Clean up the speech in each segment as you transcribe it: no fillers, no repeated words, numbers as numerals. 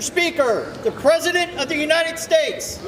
Speaker, the President of the United States.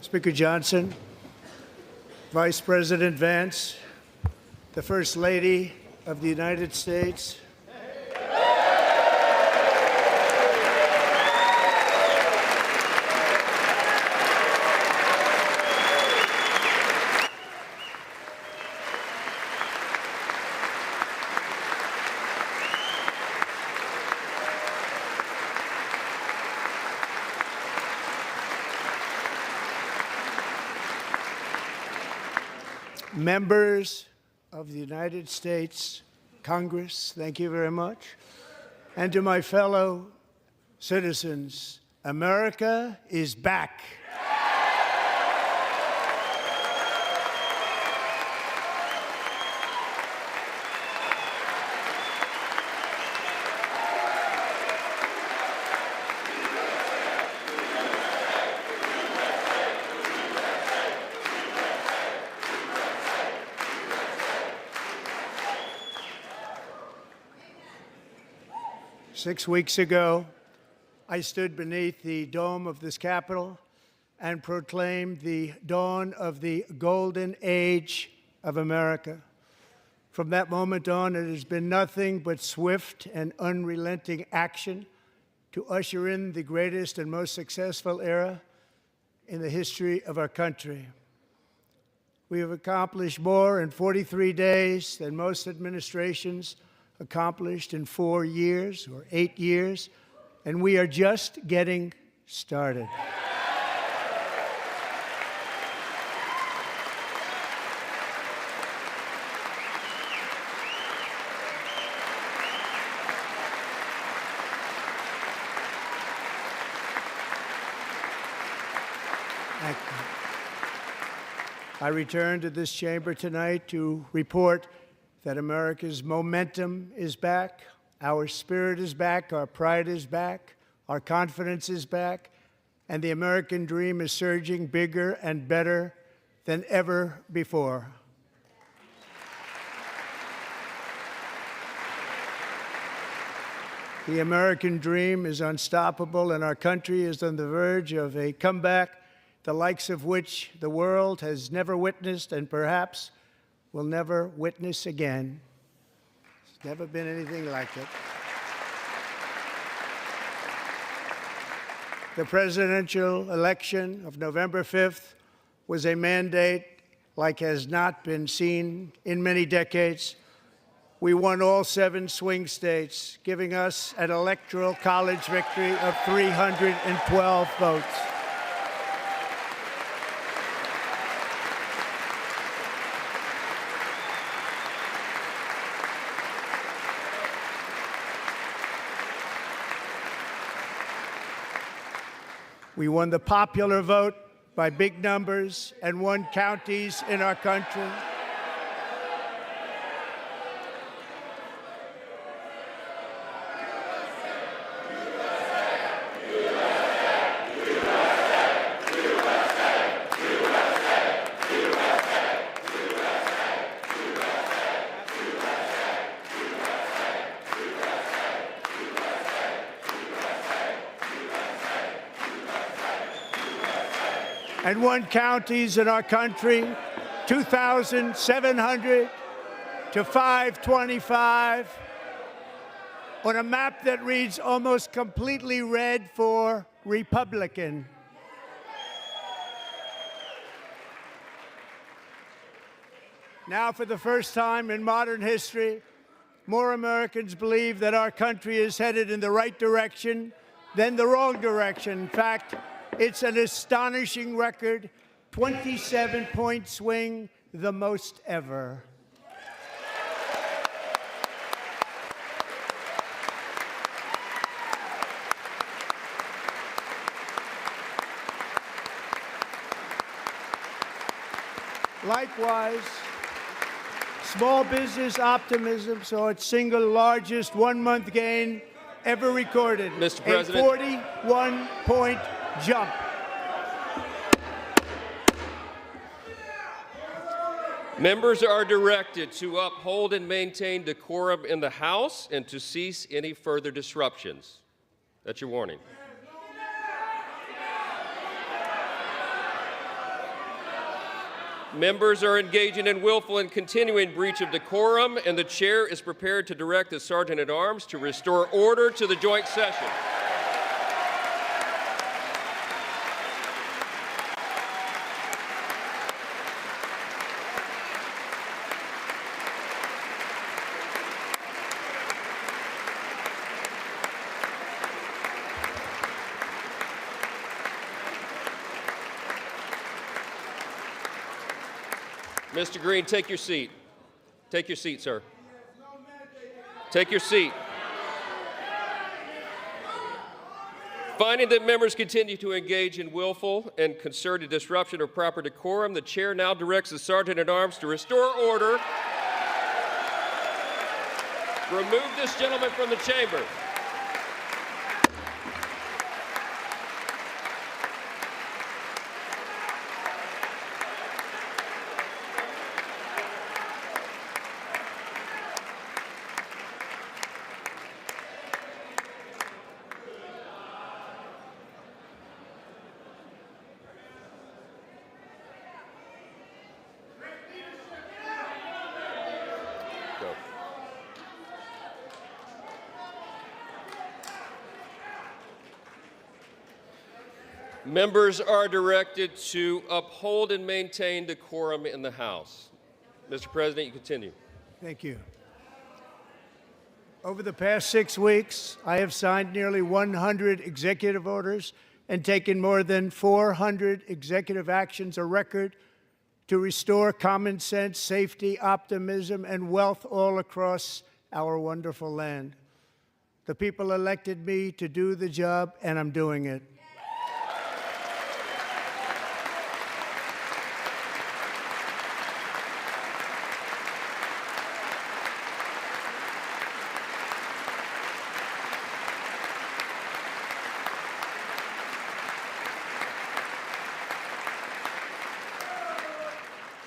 Speaker Johnson, Vice President Vance, the First Lady of the United States, members of the United States Congress, thank you very much, and to my fellow citizens, America is back. 6 weeks ago, I stood beneath the dome of this Capitol and proclaimed the dawn of the golden age of America. From that moment on, it has been nothing but swift and unrelenting action to usher in the greatest and most successful era in the history of our country. We have accomplished more in 43 days than most administrations accomplished in 4 years or 8 years, and we are just getting started. I return to this chamber tonight to report that America's momentum is back, our spirit is back, our pride is back, our confidence is back, and the American dream is surging bigger and better than ever before. The American dream is unstoppable, and our country is on the verge of a comeback, the likes of which the world has never witnessed and perhaps will never witness again. There's never been anything like it. The presidential election of November 5th was a mandate like has not been seen in many decades. We won all 7 swing states, giving us an electoral college victory of 312 votes. We won the popular vote by big numbers and won counties in our country. And won counties in our country, 2,700 to 525, on a map that reads almost completely red for Republican. Now, for the first time in modern history, more Americans believe that our country is headed in the right direction than the wrong direction. In fact, it's an astonishing record, 27-point swing, the most ever. Likewise, small business optimism saw its single largest one-month gain ever recorded. Mr. President. A 41-point jump. Members are directed to uphold and maintain decorum in the House and to cease any further disruptions. That's your warning. Members are engaging in willful and continuing breach of decorum, and the chair is prepared to direct the Sergeant-at-Arms to restore order to the joint session. Mr. Green, take your seat. Take your seat, sir. Take your seat. Finding that members continue to engage in willful and concerted disruption of proper decorum, the chair now directs the Sergeant-at-Arms to restore order. Remove this gentleman from the chamber. Go. Members are directed to uphold and maintain decorum in the House. Mr. President, you continue. Thank you. Over the past 6 weeks, I have signed nearly 100 executive orders and taken more than 400 executive actions, a record to restore common sense, safety, optimism, and wealth all across our wonderful land. The people elected me to do the job, and I'm doing it.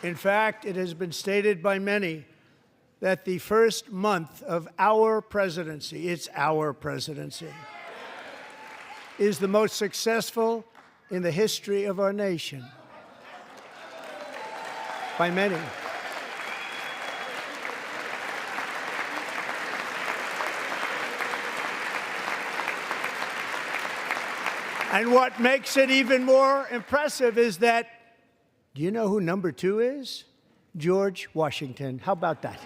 In fact, it has been stated by many that the first month of our presidency, it's our presidency, is the most successful in the history of our nation. By many. And what makes it even more impressive is that, do you know who number 2 is? George Washington. How about that?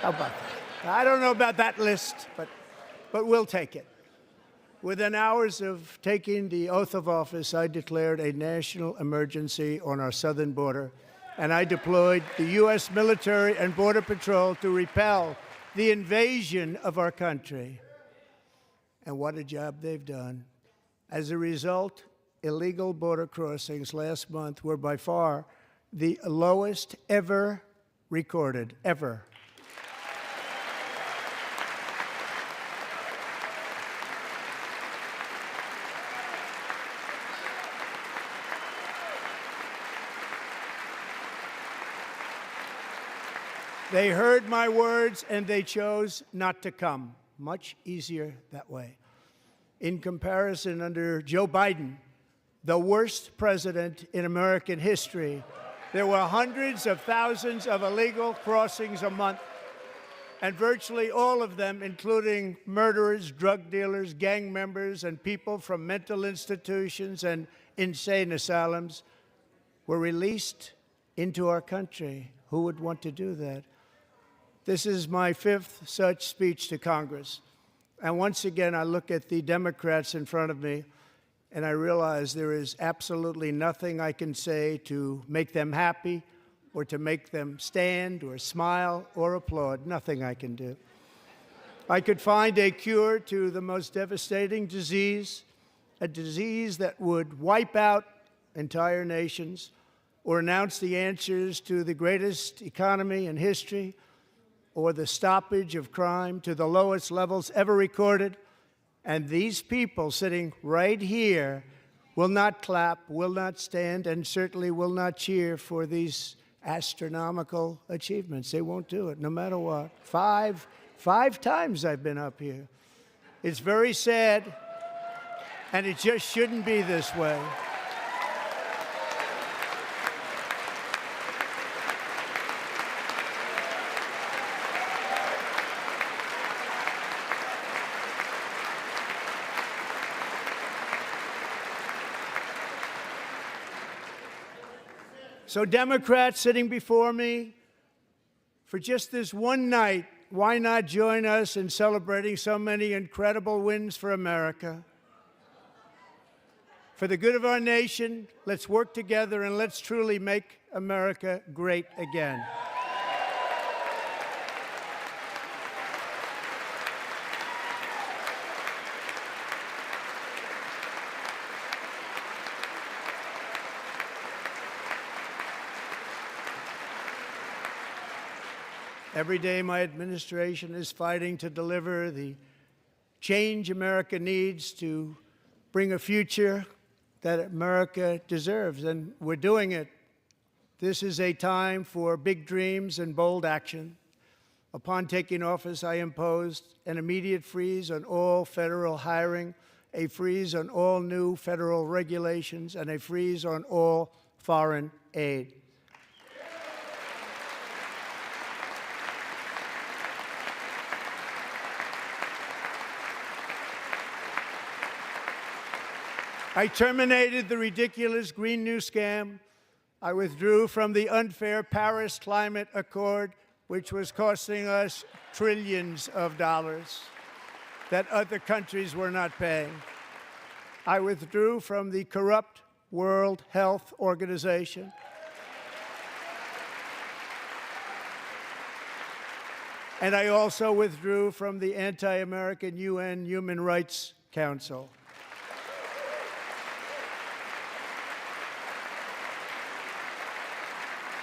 How about that? I don't know about that list, but we'll take it. Within hours of taking the oath of office, I declared a national emergency on our southern border, and I deployed the U.S. military and Border Patrol to repel the invasion of our country. And what a job they've done. As a result, illegal border crossings last month were by far the lowest ever recorded, ever. They heard my words and they chose not to come. Much easier that way. In comparison, under Joe Biden, the worst president in American history, there were hundreds of thousands of illegal crossings a month, and virtually all of them, including murderers, drug dealers, gang members, and people from mental institutions and insane asylums, were released into our country. Who would want to do that? This is my 5th such speech to Congress. And once again, I look at the Democrats in front of me, and I realize there is absolutely nothing I can say to make them happy or to make them stand or smile or applaud. Nothing I can do. I could find a cure to the most devastating disease, a disease that would wipe out entire nations, or announce the answers to the greatest economy in history, or the stoppage of crime to the lowest levels ever recorded. And these people sitting right here will not clap, will not stand, and certainly will not cheer for these astronomical achievements. They won't do it, no matter what. Five times I've been up here. It's very sad, and it just shouldn't be this way. So Democrats sitting before me, for just this one night, why not join us in celebrating so many incredible wins for America? For the good of our nation, let's work together and let's truly make America great again. Every day, my administration is fighting to deliver the change America needs to bring a future that America deserves, and we're doing it. This is a time for big dreams and bold action. Upon taking office, I imposed an immediate freeze on all federal hiring, a freeze on all new federal regulations, and a freeze on all foreign aid. I terminated the ridiculous Green New Scam. I withdrew from the unfair Paris Climate Accord, which was costing us trillions of dollars that other countries were not paying. I withdrew from the corrupt World Health Organization. And I also withdrew from the anti-American UN Human Rights Council.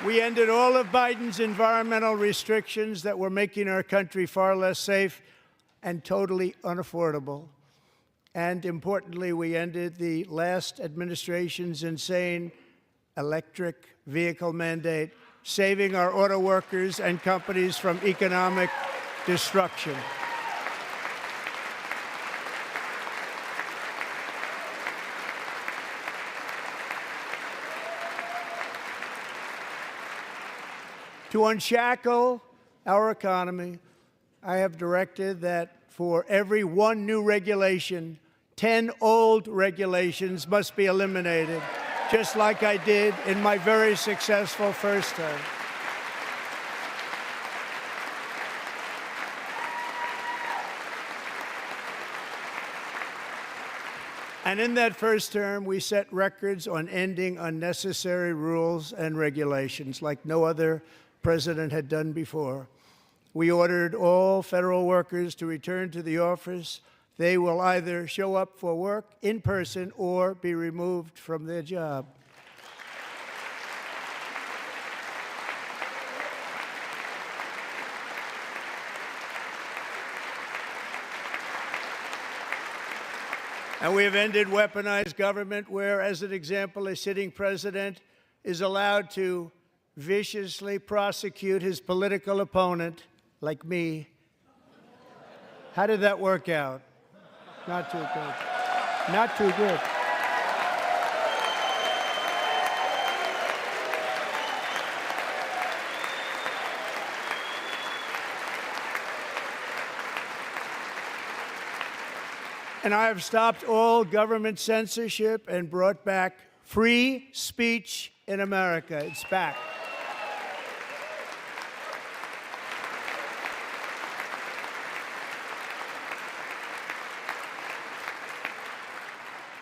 We ended all of Biden's environmental restrictions that were making our country far less safe and totally unaffordable. And importantly, we ended the last administration's insane electric vehicle mandate, saving our auto workers and companies from economic destruction. To unshackle our economy, I have directed that for every one new regulation, 10 old regulations must be eliminated, just like I did in my very successful first term. And in that first term, we set records on ending unnecessary rules and regulations like no other president had done before. We ordered all federal workers to return to the office. They will either show up for work in person or be removed from their job. And we have ended weaponized government where, as an example, a sitting president is allowed to viciously prosecute his political opponent, like me. How did that work out? Not too good. Not too good. And I have stopped all government censorship and brought back free speech in America. It's back.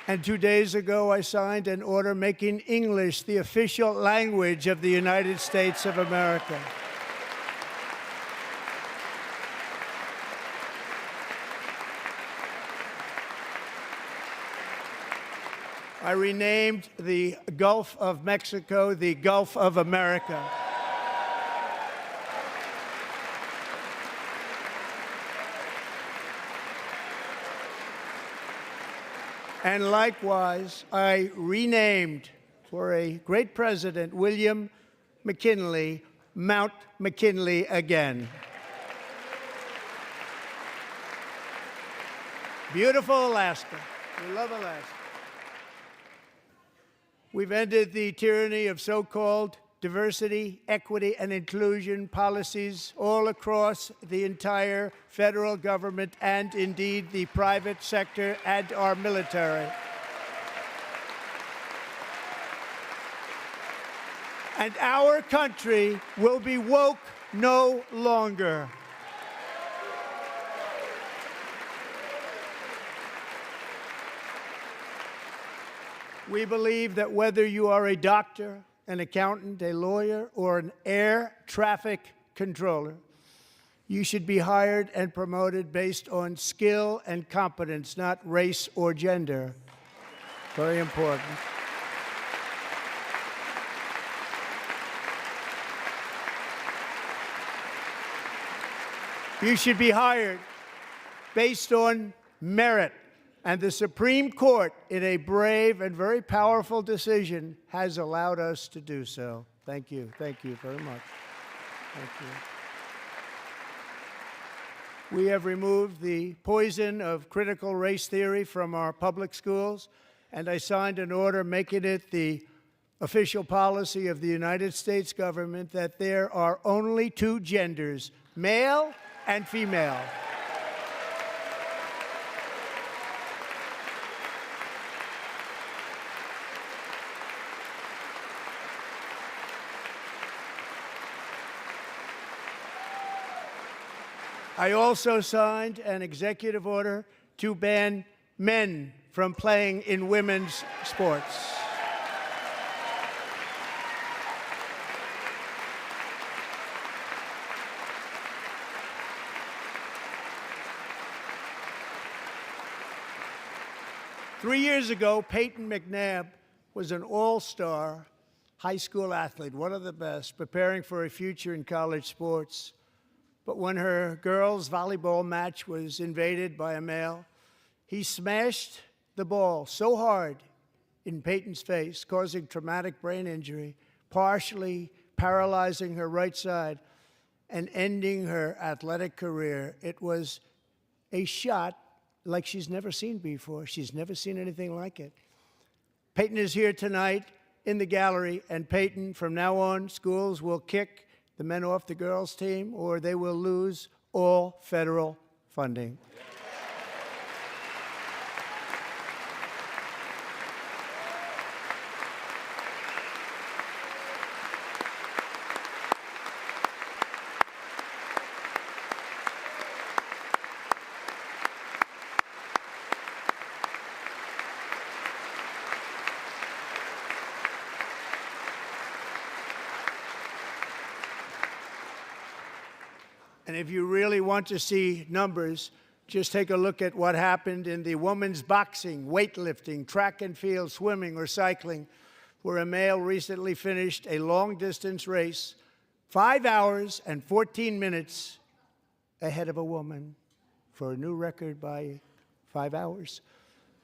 And 2 days ago, I signed an order making English the official language of the United States of America. I renamed the Gulf of Mexico the Gulf of America. And likewise, I renamed, for a great president, William McKinley, Mount McKinley again. Beautiful Alaska. We love Alaska. We've ended the tyranny of so-called diversity, equity, and inclusion policies all across the entire federal government and indeed the private sector and our military. And our country will be woke no longer. We believe that whether you are a doctor, an accountant, a lawyer, or an air traffic controller, you should be hired and promoted based on skill and competence, not race or gender. Very important. You should be hired based on merit. And the Supreme Court, in a brave and very powerful decision, has allowed us to do so. Thank you. Thank you very much. Thank you. We have removed the poison of critical race theory from our public schools, and I signed an order making it the official policy of the United States government that there are only two genders, male and female. I also signed an executive order to ban men from playing in women's sports. Three years ago, Peyton McNabb was an all-star high school athlete, one of the best, preparing for a future in college sports. But when her girls' volleyball match was invaded by a male, he smashed the ball so hard in Peyton's face, causing traumatic brain injury, partially paralyzing her right side, and ending her athletic career. It was a shot like she's never seen before. She's never seen anything like it. Peyton is here tonight in the gallery, and Peyton, from now on, schools will kick the men off the girls' team, or they will lose all federal funding. And if you really want to see numbers, just take a look at what happened in the women's boxing, weightlifting, track and field, swimming, or cycling, where a male recently finished a long-distance race 5 hours and 14 minutes ahead of a woman for a new record by 5 hours.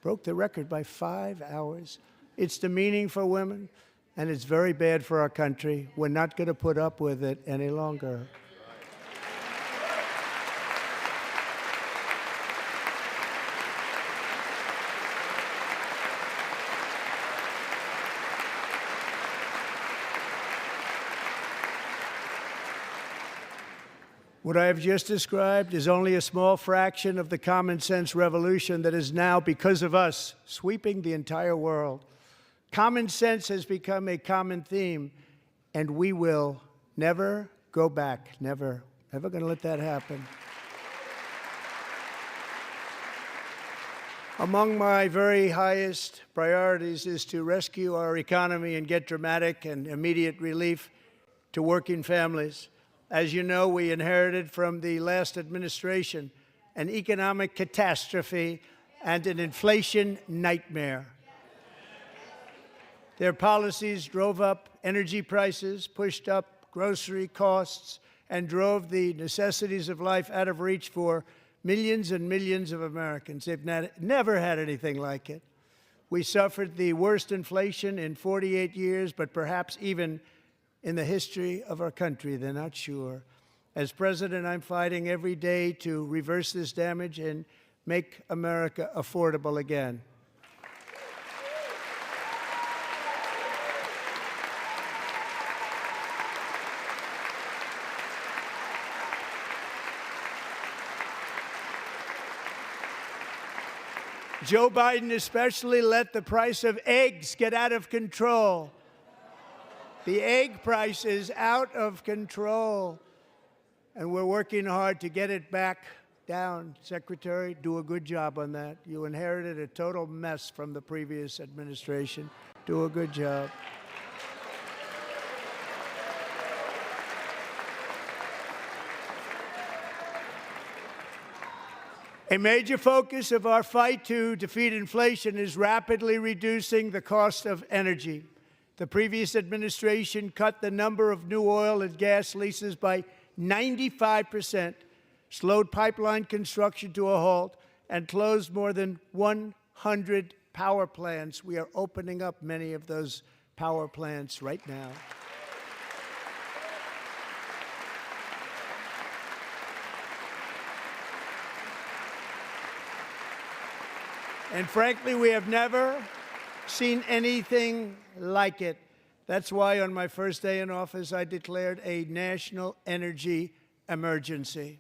Broke the record by 5 hours. It's demeaning for women, and it's very bad for our country. We're not going to put up with it any longer. What I have just described is only a small fraction of the common sense revolution that is now, because of us, sweeping the entire world. Common sense has become a common theme, and we will never go back. Never. Never going to let that happen. Among my very highest priorities is to rescue our economy and get dramatic and immediate relief to working families. As you know, we inherited from the last administration an economic catastrophe and an inflation nightmare. Their policies drove up energy prices, pushed up grocery costs, and drove the necessities of life out of reach for millions and millions of Americans. They've never had anything like it. We suffered the worst inflation in 48 years, but perhaps even in the history of our country. They're not sure. As president, I'm fighting every day to reverse this damage and make America affordable again. Joe Biden especially let the price of eggs get out of control. The egg price is out of control, and we're working hard to get it back down. Secretary, do a good job on that. You inherited a total mess from the previous administration. Do a good job. A major focus of our fight to defeat inflation is rapidly reducing the cost of energy. The previous administration cut the number of new oil and gas leases by 95%, slowed pipeline construction to a halt, and closed more than 100 power plants. We are opening up many of those power plants right now. And frankly, we have never seen anything like it. That's why on my first day in office, I declared a national energy emergency.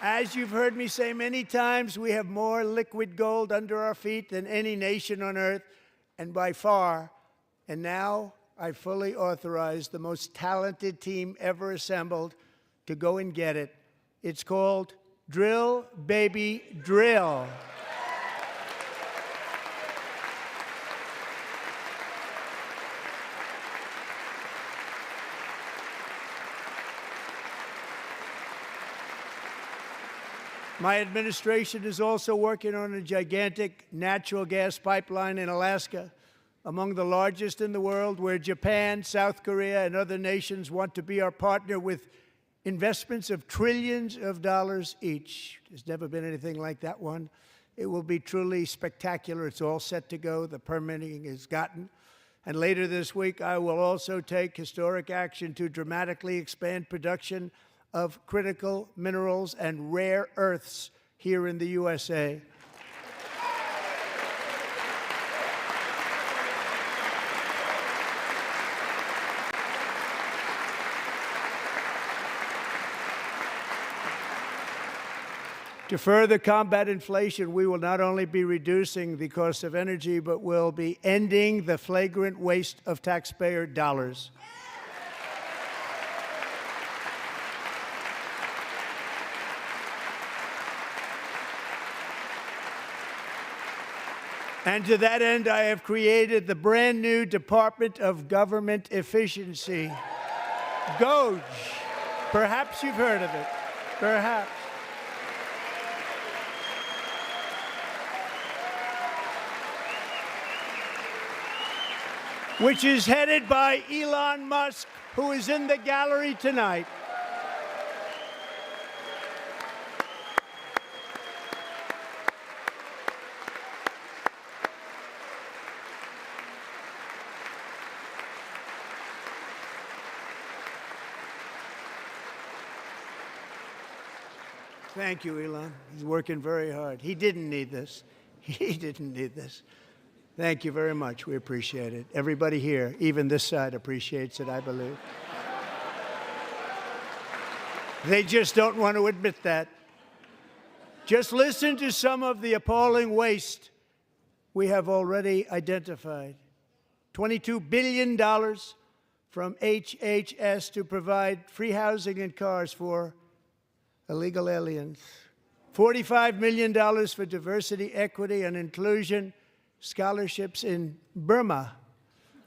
As you've heard me say many times, we have more liquid gold under our feet than any nation on earth, and by far. And now I fully authorize the most talented team ever assembled to go and get it. It's called Drill, Baby, Drill. My administration is also working on a gigantic natural gas pipeline in Alaska, among the largest in the world, where Japan, South Korea, and other nations want to be our partner with investments of trillions of dollars each. There's never been anything like that one. It will be truly spectacular. It's all set to go. The permitting is gotten. And later this week, I will also take historic action to dramatically expand production of critical minerals and rare earths here in the USA. To further combat inflation, we will not only be reducing the cost of energy, but will be ending the flagrant waste of taxpayer dollars. And to that end, I have created the brand new Department of Government Efficiency, GOGE. Perhaps you've heard of it. Perhaps. Which is headed by Elon Musk, who is in the gallery tonight. Thank you, Elon. He's working very hard. He didn't need this. He didn't need this. Thank you very much. We appreciate it. Everybody here, even this side, appreciates it, I believe. They just don't want to admit that. Just listen to some of the appalling waste we have already identified. $22 billion from HHS to provide free housing and cars for illegal aliens. $45 million for diversity, equity, and inclusion scholarships in Burma.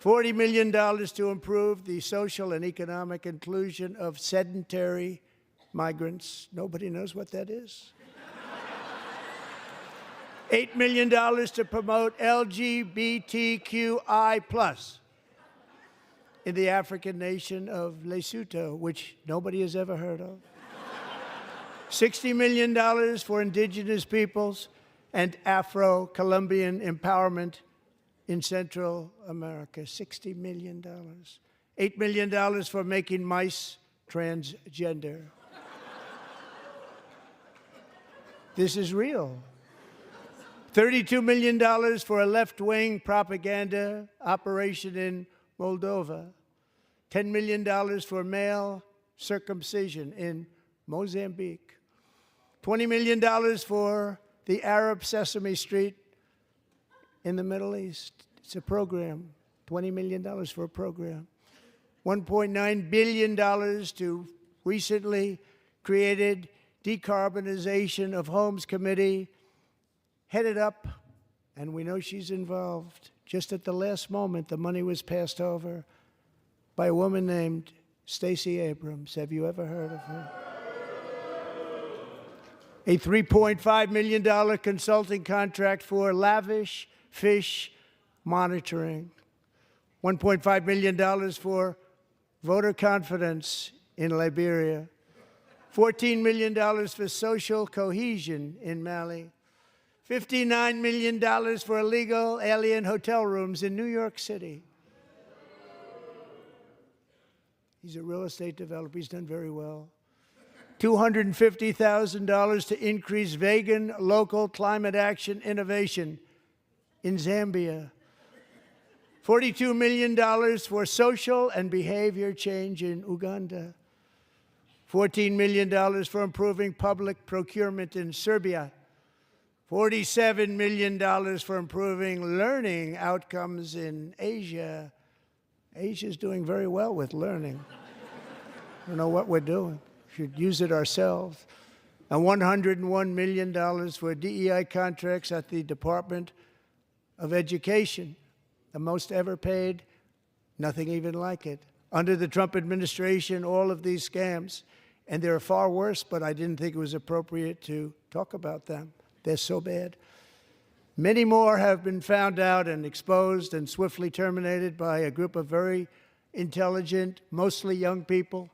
$40 million to improve the social and economic inclusion of sedentary migrants. Nobody knows what that is. $8 million to promote LGBTQI+ in the African nation of Lesotho, which nobody has ever heard of. $60 million for indigenous peoples and Afro-Colombian empowerment in Central America. $60 million. $8 million for making mice transgender. This is real. $32 million for a left-wing propaganda operation in Moldova. $10 million for male circumcision in Mozambique. $20 million for the Arab Sesame Street in the Middle East. It's a program, $20 million for a program. $1.9 billion to recently created Decarbonization of Homes Committee, headed up, and we know she's involved. Just at the last moment, the money was passed over by a woman named Stacey Abrams. Have you ever heard of her? A $3.5 million consulting contract for lavish fish monitoring. $1.5 million for voter confidence in Liberia. $14 million for social cohesion in Mali. $59 million for illegal alien hotel rooms in New York City. He's a real estate developer. He's done very well. $250,000 to increase vegan local climate action innovation in Zambia. $42 million for social and behavior change in Uganda. $14 million for improving public procurement in Serbia. $47 million for improving learning outcomes in Asia. Asia's doing very well with learning. I don't know what we're doing. We should use it ourselves. And $101 million for DEI contracts at the Department of Education, the most ever paid, nothing even like it. Under the Trump administration, all of these scams, and they're far worse, but I didn't think it was appropriate to talk about them. They're so bad. Many more have been found out and exposed and swiftly terminated by a group of very intelligent, mostly young people,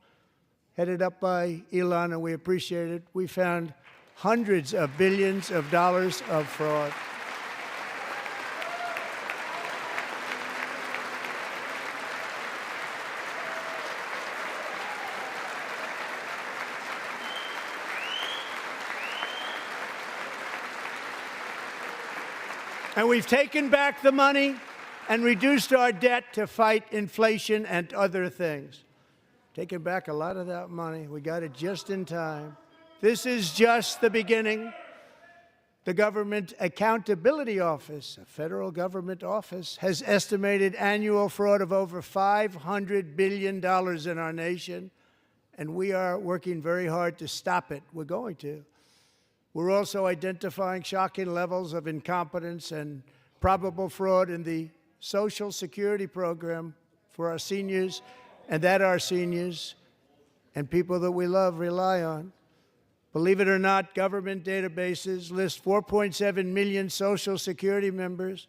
headed up by Elon, and we appreciate it. We found hundreds of billions of dollars of fraud. And we've taken back the money and reduced our debt to fight inflation and other things. Taken back a lot of that money. We got it just in time. This is just the beginning. The Government Accountability Office, a federal government office, has estimated annual fraud of over $500 billion in our nation, and we are working very hard to stop it. We're going to. We're also identifying shocking levels of incompetence and probable fraud in the Social Security program for our seniors, and that our seniors and people that we love rely on. Believe it or not, government databases list 4.7 million Social Security members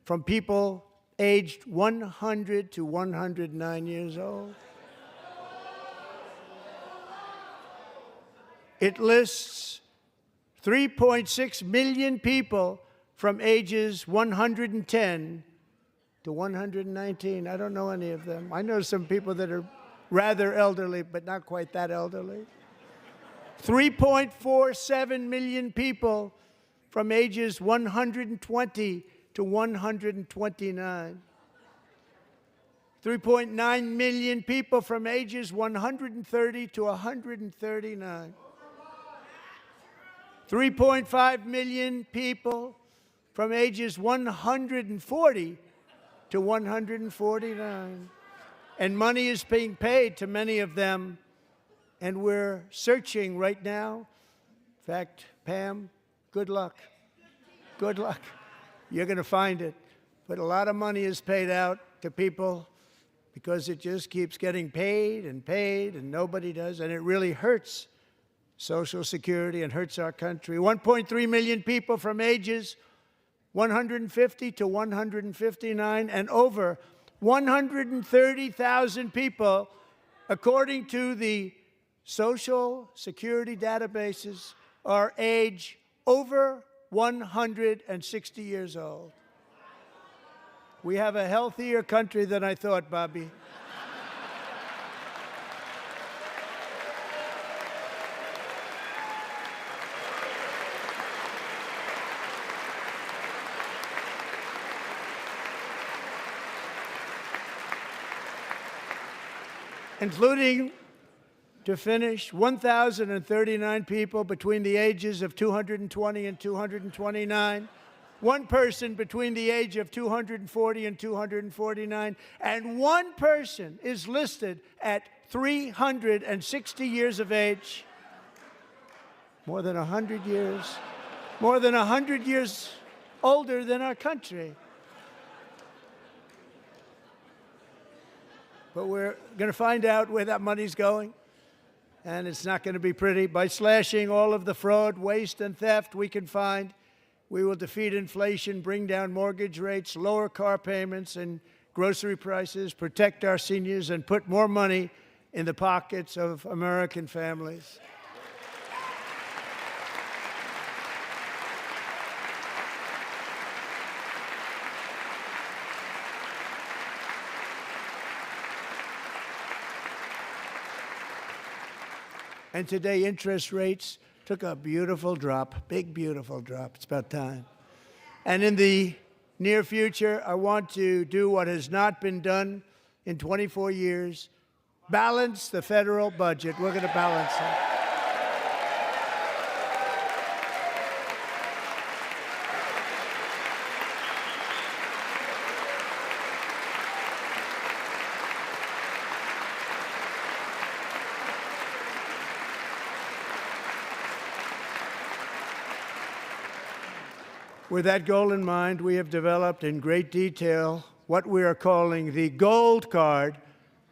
from people aged 100 to 109 years old. It lists 3.6 million people from ages 110 to 119. I don't know any of them. I know some people that are rather elderly, but not quite that elderly. 3.47 million people from ages 120 to 129. 3.9 million people from ages 130 to 139. 3.5 million people from ages 140 to 149. And money is being paid to many of them, and we're searching right now. In fact, Pam, good luck. Good luck. You're going to find it. But a lot of money is paid out to people because it just keeps getting paid, and nobody does, and it really hurts Social Security and hurts our country. 1.3 million people from ages 150 to 159, and over 130,000 people, according to the Social Security databases, are age over 160 years old. We have a healthier country than I thought, Bobby. Including, to finish, 1,039 people between the ages of 220 and 229 One person between the age of 240 and 249, and one person is listed at 360 years of age. More than 100 years. More than 100 years older than our country. But we're going to find out where that money's going, and it's not going to be pretty. By slashing all of the fraud, waste, and theft we can find, we will defeat inflation, bring down mortgage rates, lower car payments and grocery prices, protect our seniors, and put more money in the pockets of American families. And today, interest rates took a beautiful drop, big, beautiful drop. It's about time. And in the near future, I want to do what has not been done in 24 years, balance the federal budget. We're going to balance it. With that goal in mind, we have developed in great detail what we are calling the Gold Card,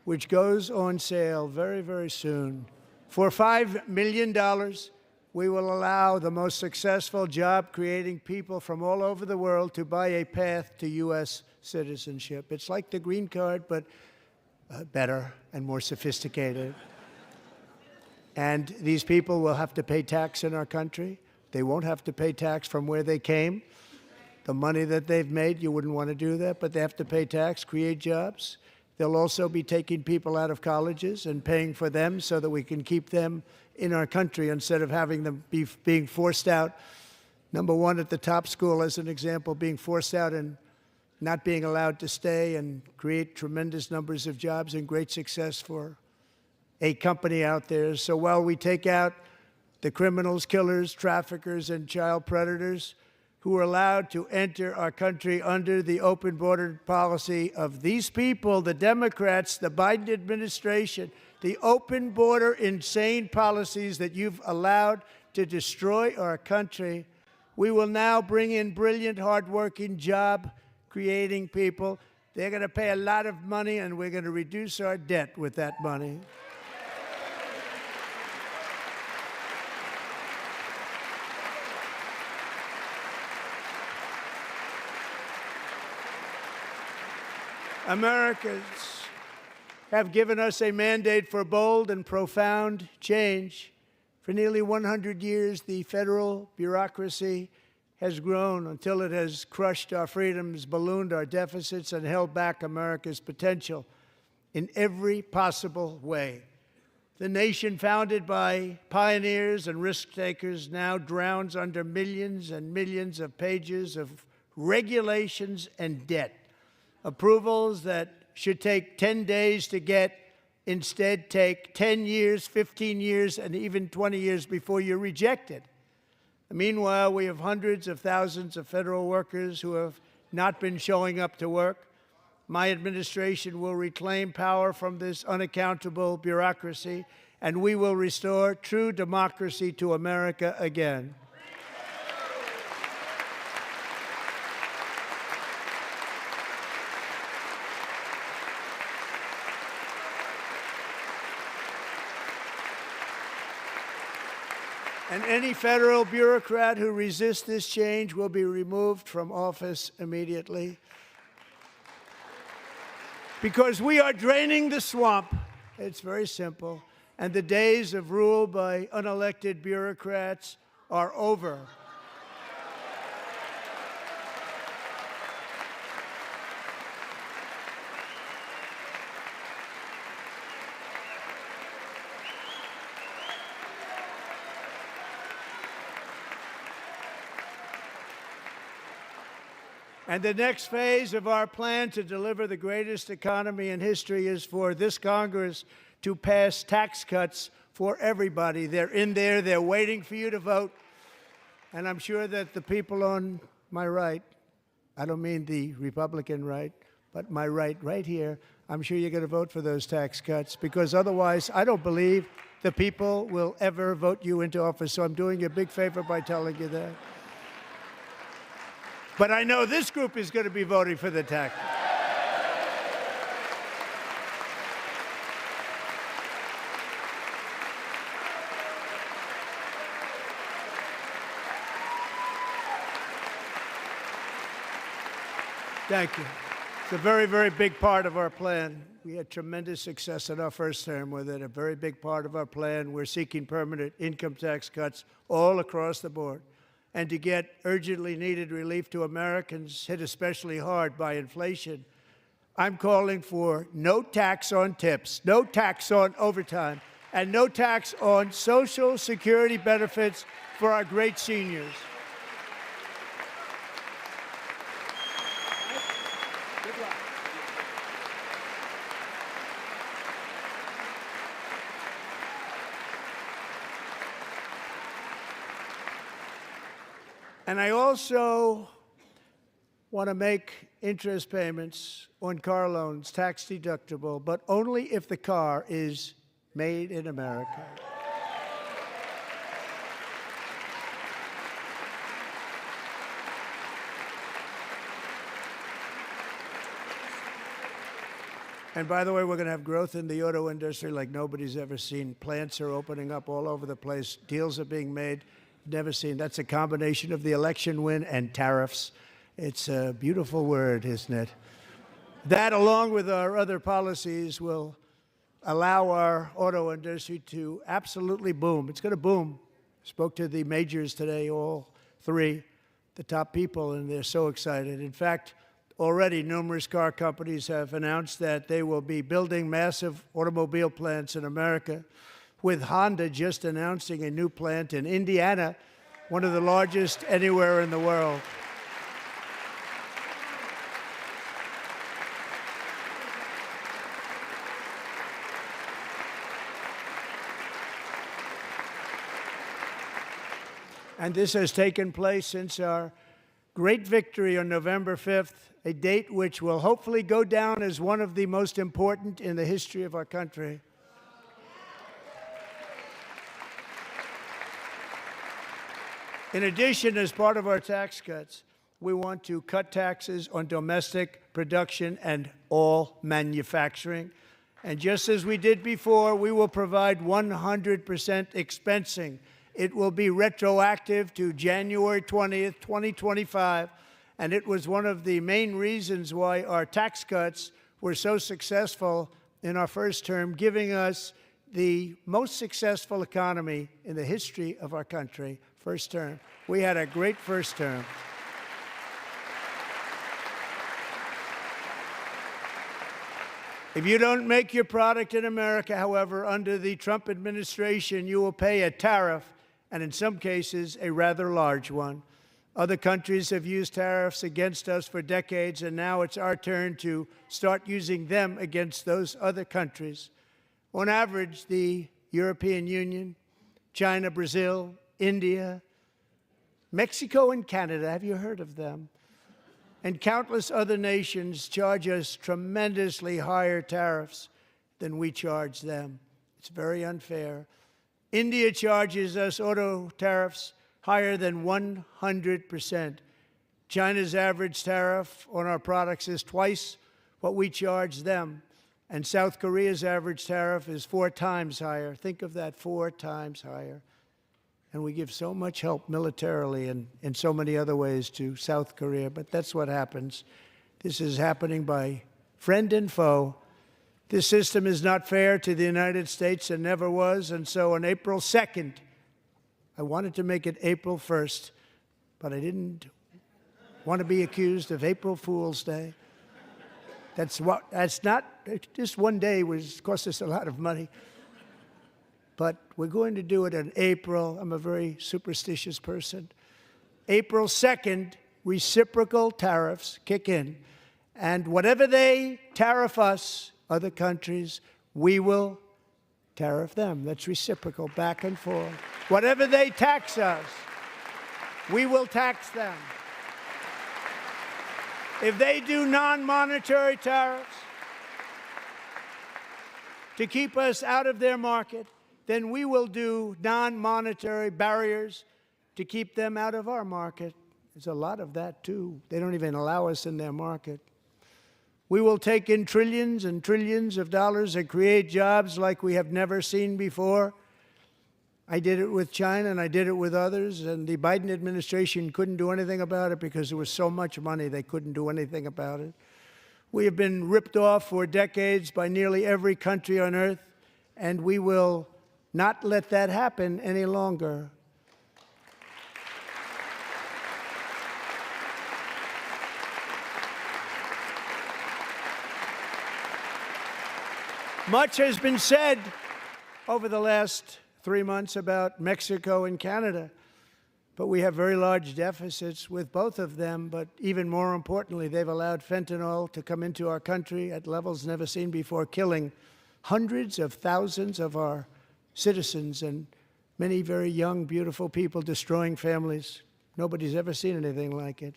which goes on sale very, very soon. For $5 million, we will allow the most successful job-creating people from all over the world to buy a path to U.S. citizenship. It's like the green card, but better and more sophisticated. And these people will have to pay tax in our country. They won't have to pay tax from where they came. The money that they've made, you wouldn't want to do that, but they have to pay tax, create jobs. They'll also be taking people out of colleges and paying for them so that we can keep them in our country instead of having them being forced out. Number one, at the top school, as an example, being forced out and not being allowed to stay and create tremendous numbers of jobs and great success for a company out there. So while we take out the criminals, killers, traffickers, and child predators who are allowed to enter our country under the open border policy of these people, the Democrats, the Biden administration, the open border insane policies that you've allowed to destroy our country, we will now bring in brilliant, hardworking, job-creating people. They're going to pay a lot of money, and we're going to reduce our debt with that money. Americans have given us a mandate for bold and profound change. For nearly 100 years, the federal bureaucracy has grown until it has crushed our freedoms, ballooned our deficits, and held back America's potential in every possible way. The nation founded by pioneers and risk-takers now drowns under millions and millions of pages of regulations and debt. Approvals that should take 10 days to get instead take 10 years, 15 years, and even 20 years before you're rejected. Meanwhile, we have hundreds of thousands of federal workers who have not been showing up to work. My administration will reclaim power from this unaccountable bureaucracy, and we will restore true democracy to America again. And any federal bureaucrat who resists this change will be removed from office immediately. Because we are draining the swamp. It's very simple. And the days of rule by unelected bureaucrats are over. And the next phase of our plan to deliver the greatest economy in history is for this Congress to pass tax cuts for everybody. They're in there. They're waiting for you to vote. And I'm sure that the people on my right, I don't mean the Republican right, but my right here, I'm sure you're going to vote for those tax cuts, because otherwise I don't believe the people will ever vote you into office. So I'm doing you a big favor by telling you that. But I know this group is going to be voting for the tax. Thank you. It's a very, very big part of our plan. We had tremendous success in our first term with it. A very big part of our plan. We're seeking permanent income tax cuts all across the board. And to get urgently needed relief to Americans hit especially hard by inflation, I'm calling for no tax on tips, no tax on overtime, and no tax on Social Security benefits for our great seniors. And I also want to make interest payments on car loans tax deductible, but only if the car is made in America. And by the way, we're going to have growth in the auto industry like nobody's ever seen. Plants are opening up all over the place. Deals are being made. Never seen. That's a combination of the election win and tariffs. It's a beautiful word, isn't it? That, along with our other policies, will allow our auto industry to absolutely boom. It's going to boom. Spoke to the majors today, all three, the top people, and they're so excited. In fact, already numerous car companies have announced that they will be building massive automobile plants in America, with Honda just announcing a new plant in Indiana, one of the largest anywhere in the world. And this has taken place since our great victory on November 5th, a date which will hopefully go down as one of the most important in the history of our country. In addition, as part of our tax cuts, we want to cut taxes on domestic production and all manufacturing. And just as we did before, we will provide 100% expensing. It will be retroactive to January 20th, 2025. And it was one of the main reasons why our tax cuts were so successful in our first term, giving us the most successful economy in the history of our country. First term. We had a great first term. If you don't make your product in America, however, under the Trump administration, you will pay a tariff, and in some cases, a rather large one. Other countries have used tariffs against us for decades, and now it's our turn to start using them against those other countries. On average, the European Union, China, Brazil, India, Mexico, and Canada, have you heard of them? And countless other nations charge us tremendously higher tariffs than we charge them. It's very unfair. India charges us auto tariffs higher than 100%. China's average tariff on our products is twice what we charge them. And South Korea's average tariff is 4 times higher. Think of that, 4 times higher. And we give so much help militarily and in so many other ways to South Korea, but that's what happens. This is happening by friend and foe. This system is not fair to the United States and never was, and so on April 2nd, I wanted to make it April 1st, but I didn't want to be accused of April Fool's Day. That's not, just one day cost us a lot of money. But we're going to do it in April. I'm a very superstitious person. April 2nd, reciprocal tariffs kick in. And whatever they tariff us, other countries, we will tariff them. That's reciprocal, back and forth. Whatever they tax us, we will tax them. If they do non-monetary tariffs to keep us out of their market, then we will do non-monetary barriers to keep them out of our market. There's a lot of that, too. They don't even allow us in their market. We will take in trillions and trillions of dollars and create jobs like we have never seen before. I did it with China, and I did it with others, and the Biden administration couldn't do anything about it because there was so much money they couldn't do anything about it. We have been ripped off for decades by nearly every country on earth, and we will not let that happen any longer. Much has been said over the last 3 months about Mexico and Canada, but we have very large deficits with both of them. But even more importantly, they've allowed fentanyl to come into our country at levels never seen before, killing hundreds of thousands of our citizens and many very young, beautiful people, destroying families. Nobody's ever seen anything like it.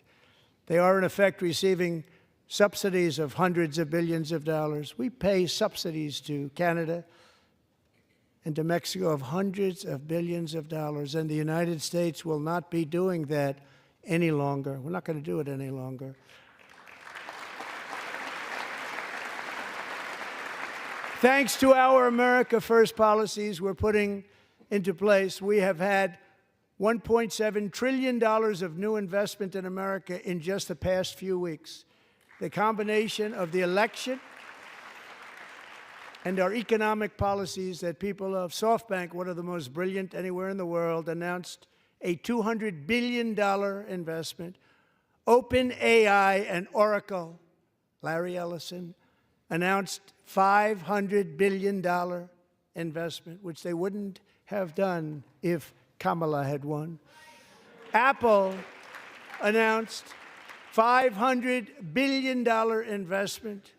They are, in effect, receiving subsidies of hundreds of billions of dollars. We pay subsidies to Canada and to Mexico of hundreds of billions of dollars, and the United States will not be doing that any longer. We're not going to do it any longer. Thanks to our America First policies we're putting into place, we have had $1.7 trillion of new investment in America in just the past few weeks. The combination of the election and our economic policies that people of SoftBank, one of the most brilliant anywhere in the world, announced a $200 billion investment. OpenAI and Oracle, Larry Ellison, announced $500 billion investment, which they wouldn't have done if Kamala had won. Apple announced $500 billion investment.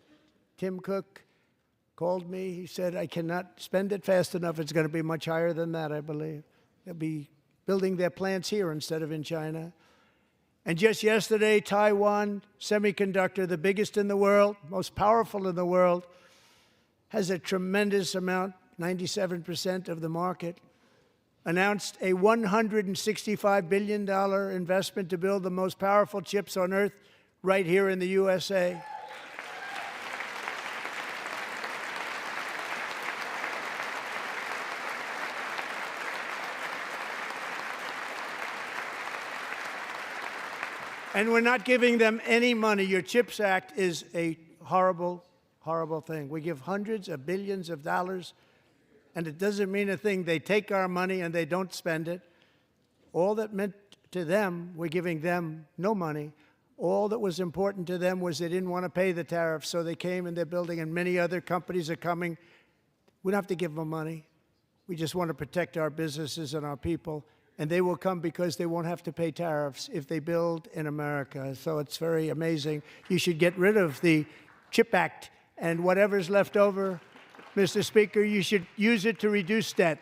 Tim Cook called me. He said, I cannot spend it fast enough. It's going to be much higher than that, I believe. They'll be building their plants here instead of in China. And just yesterday, Taiwan Semiconductor, the biggest in the world, most powerful in the world, has a tremendous amount, 97% of the market, announced a $165 billion investment to build the most powerful chips on earth right here in the USA. And we're not giving them any money. Your CHIPS Act is a horrible, horrible thing. We give hundreds of billions of dollars, and it doesn't mean a thing. They take our money and they don't spend it. All that meant to them, we're giving them no money. All that was important to them was they didn't want to pay the tariffs, so they came and they're building, and many other companies are coming. We don't have to give them money. We just want to protect our businesses and our people. And they will come because they won't have to pay tariffs if they build in America. So it's very amazing. You should get rid of the CHIP Act, and whatever's left over, Mr. Speaker, you should use it to reduce debt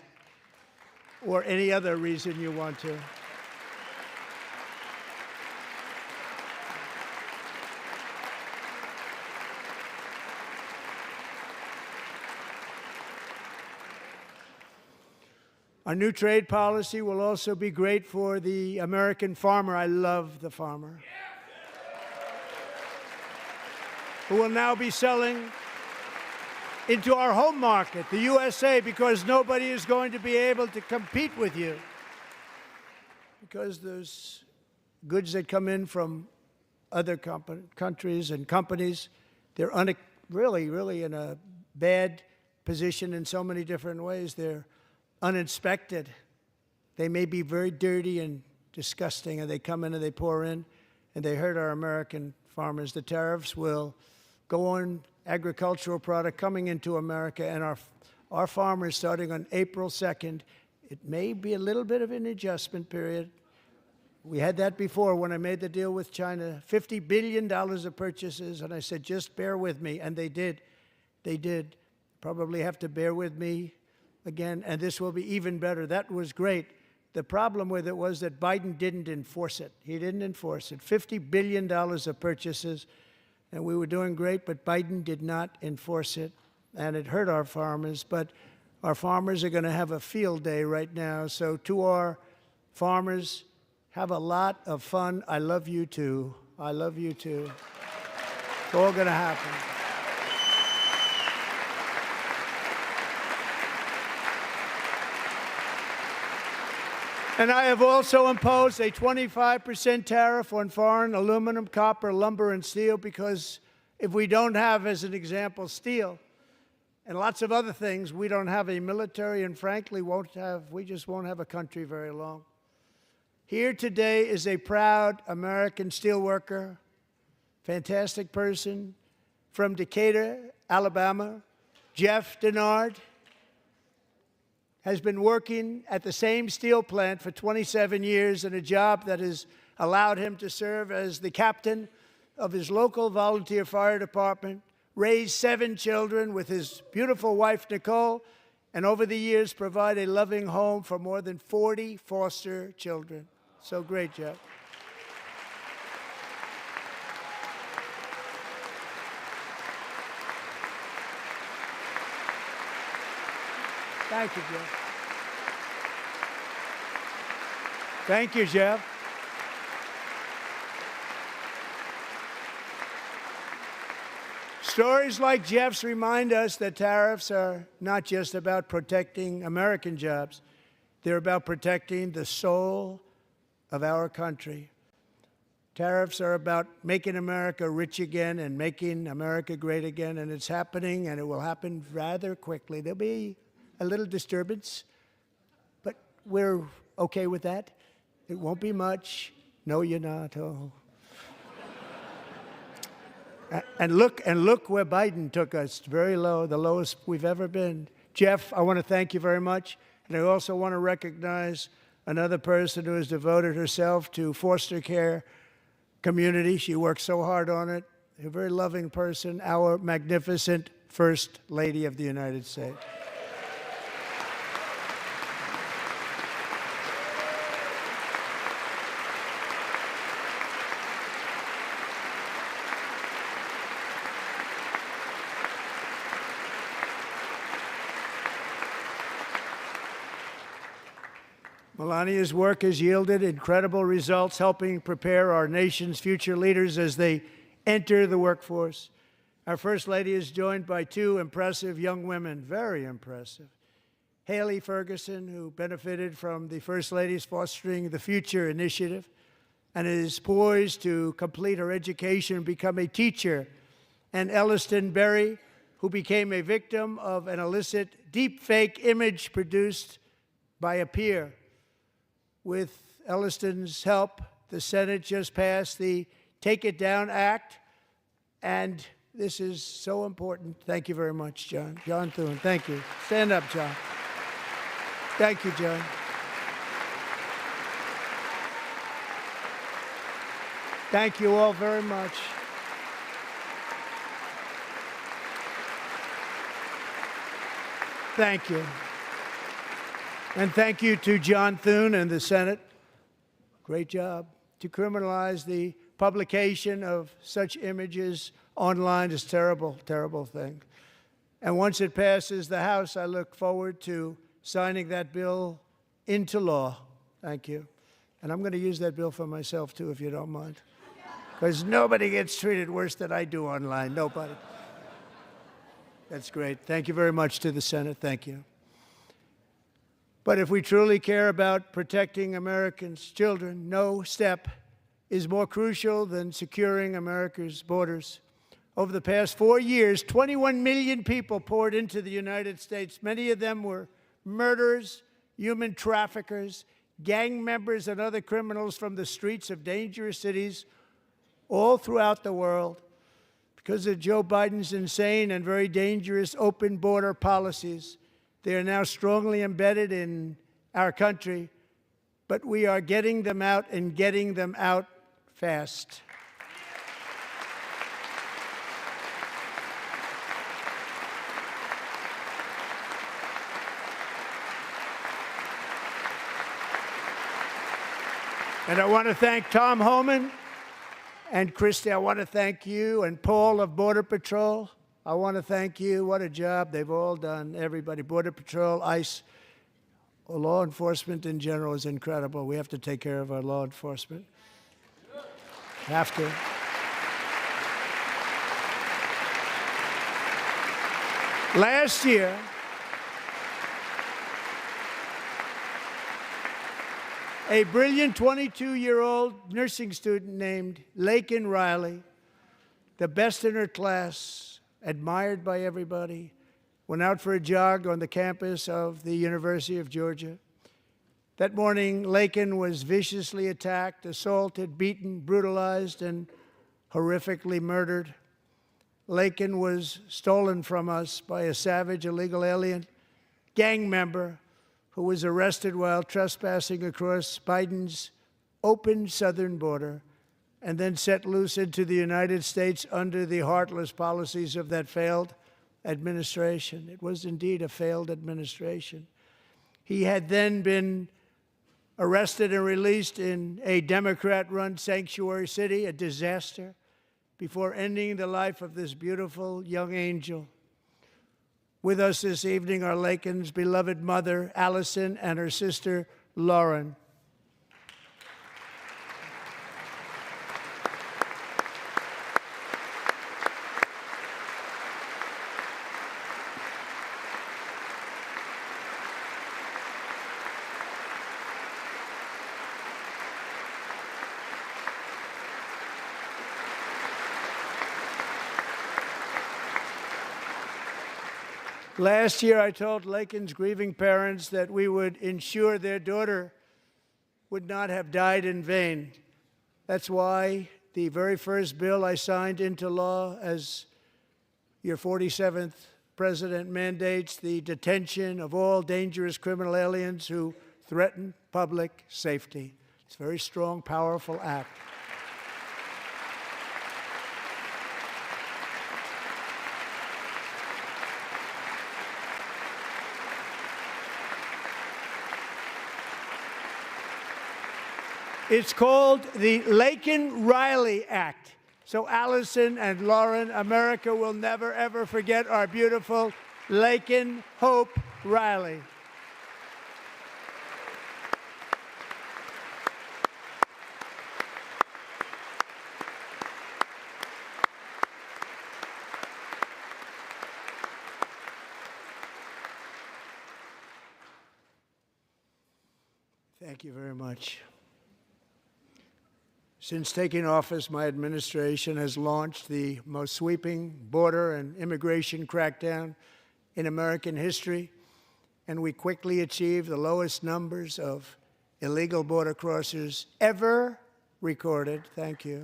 or any other reason you want to. Our new trade policy will also be great for the American farmer. I love the farmer, who will now be selling into our home market, the USA, because nobody is going to be able to compete with you. Because those goods that come in from other countries and companies, they're really in a bad position in so many different ways. They're uninspected. They may be very dirty and disgusting, and they come in and they pour in, and they hurt our American farmers. The tariffs will go on agricultural product coming into America, and our farmers, starting on April 2nd, it may be a little bit of an adjustment period. We had that before when I made the deal with China, $50 billion of purchases, and I said, just bear with me, and they did. They did. Probably have to bear with me again, and this will be even better. That was great. The problem with it was that Biden didn't enforce it. He didn't enforce it. $50 billion of purchases, and we were doing great, but Biden did not enforce it, and it hurt our farmers. But our farmers are going to have a field day right now. So to our farmers, have a lot of fun. I love you too. I love you too. It's all going to happen. And I have also imposed a 25% tariff on foreign aluminum, copper, lumber, and steel, because if we don't have, as an example, steel and lots of other things, we don't have a military, and frankly, we just won't have a country very long. Here today is a proud American steelworker, fantastic person from Decatur, Alabama, Jeff Denard. Has been working at the same steel plant for 27 years in a job that has allowed him to serve as the captain of his local volunteer fire department, raise 7 children with his beautiful wife, Nicole, and over the years provide a loving home for more than 40 foster children. So great, Jeff. Thank you, Jeff. Thank you, Jeff. Stories like Jeff's remind us that tariffs are not just about protecting American jobs. They're about protecting the soul of our country. Tariffs are about making America rich again and making America great again, and it's happening, and it will happen rather quickly. There'll be a little disturbance, but we're okay with that. It won't be much. No, you're not. Oh. And look where Biden took us. Very low, the lowest we've ever been. Jeff, I want to thank you very much. And I also want to recognize another person who has devoted herself to foster care community. She works so hard on it. A very loving person, our magnificent First Lady of the United States. Melania's work has yielded incredible results, helping prepare our nation's future leaders as they enter the workforce. Our First Lady is joined by 2 impressive young women, very impressive. Haley Ferguson, who benefited from the First Lady's Fostering the Future initiative and is poised to complete her education and become a teacher. And Elliston Berry, who became a victim of an illicit deepfake image produced by a peer. With Elliston's help, the Senate just passed the Take It Down Act, and this is so important. Thank you very much, John. John Thune, thank you. Stand up, John. Thank you, John. Thank you all very much. Thank you. And thank you to John Thune and the Senate. Great job. To criminalize the publication of such images online is a terrible, terrible thing. And once it passes the House, I look forward to signing that bill into law. Thank you. And I'm going to use that bill for myself, too, if you don't mind. Because nobody gets treated worse than I do online. Nobody. That's great. Thank you very much to the Senate. Thank you. But if we truly care about protecting Americans' children, no step is more crucial than securing America's borders. Over the past 4 years, 21 million people poured into the United States. Many of them were murderers, human traffickers, gang members, and other criminals from the streets of dangerous cities all throughout the world. Because of Joe Biden's insane and very dangerous open border policies, they are now strongly embedded in our country, but we are getting them out and getting them out fast. And I want to thank Tom Homan and Christy. I want to thank you and Paul of Border Patrol. I want to thank you. What a job they've all done, everybody. Border Patrol, ICE, law enforcement in general is incredible. We have to take care of our law enforcement. Have to. Last year, a brilliant 22-year-old nursing student named Laken Riley, the best in her class, admired by everybody, went out for a jog on the campus of the University of Georgia. That morning, Laken was viciously attacked, assaulted, beaten, brutalized, and horrifically murdered. Laken was stolen from us by a savage illegal alien gang member who was arrested while trespassing across Biden's open southern border and then set loose into the United States under the heartless policies of that failed administration. It was indeed a failed administration. He had then been arrested and released in a Democrat-run sanctuary city, a disaster, before ending the life of this beautiful young angel. With us this evening are Laken's beloved mother, Allison, and her sister, Lauren. Last year, I told Laken's grieving parents that we would ensure their daughter would not have died in vain. That's why the very first bill I signed into law as your 47th president mandates the detention of all dangerous criminal aliens who threaten public safety. It's a very strong, powerful act. It's called the Laken-Riley Act. So Allison and Lauren, America will never, ever forget our beautiful Laken Hope Riley. Thank you very much. Since taking office, my administration has launched the most sweeping border and immigration crackdown in American history, and we quickly achieved the lowest numbers of illegal border crossers ever recorded. Thank you.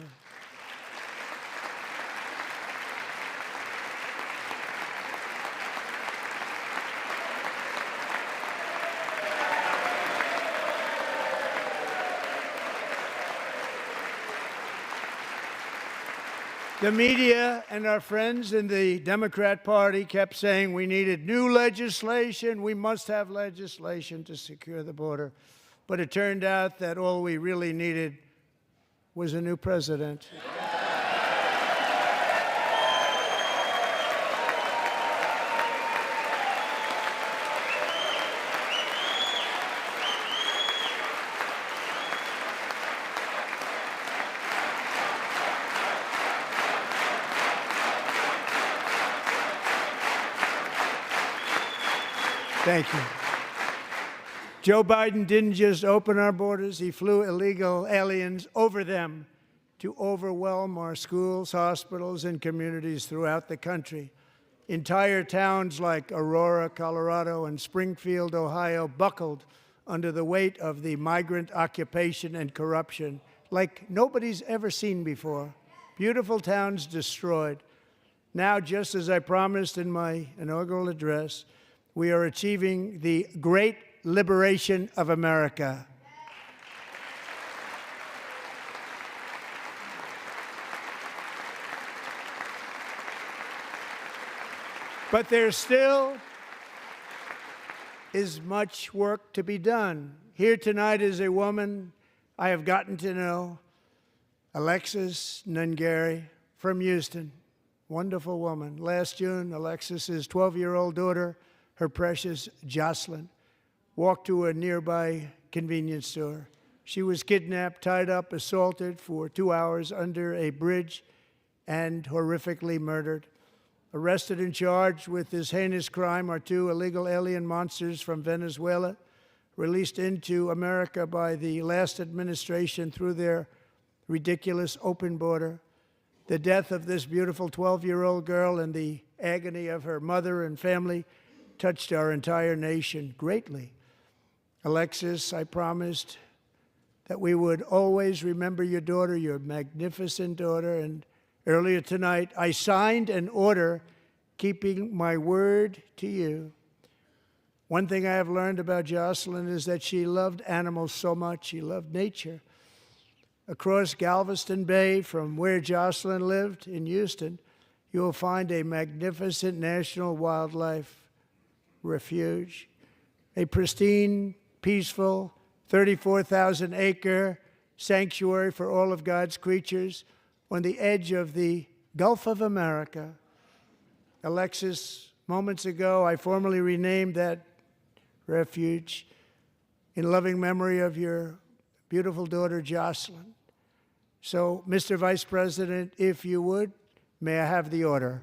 The media and our friends in the Democrat Party kept saying we needed new legislation, we must have legislation to secure the border. But it turned out that all we really needed was a new president. Thank you. Joe Biden didn't just open our borders, he flew illegal aliens over them to overwhelm our schools, hospitals, and communities throughout the country. Entire towns like Aurora, Colorado, and Springfield, Ohio, buckled under the weight of the migrant occupation and corruption like nobody's ever seen before. Beautiful towns destroyed. Now, just as I promised in my inaugural address, we are achieving the great liberation of America. But there still is much work to be done. Here tonight is a woman I have gotten to know Alexis Nungary from Houston. Wonderful woman. Last June, Alexis's 12-year-old daughter, her precious Jocelyn, walked to a nearby convenience store. She was kidnapped, tied up, assaulted for 2 hours under a bridge, and horrifically murdered. Arrested and charged with this heinous crime are 2 illegal alien monsters from Venezuela, released into America by the last administration through their ridiculous open border. The death of this beautiful 12-year-old girl and the agony of her mother and family touched our entire nation greatly. Alexis, I promised that we would always remember your daughter, your magnificent daughter, and earlier tonight I signed an order keeping my word to you. One thing I have learned about Jocelyn is that she loved animals so much. She loved nature. Across Galveston Bay, from where Jocelyn lived in Houston, you will find a magnificent national wildlife refuge, a pristine, peaceful, 34,000-acre sanctuary for all of God's creatures on the edge of the Gulf of America. Alexis, moments ago, I formally renamed that refuge in loving memory of your beautiful daughter, Jocelyn. So, Mr. Vice President, if you would, may I have the order?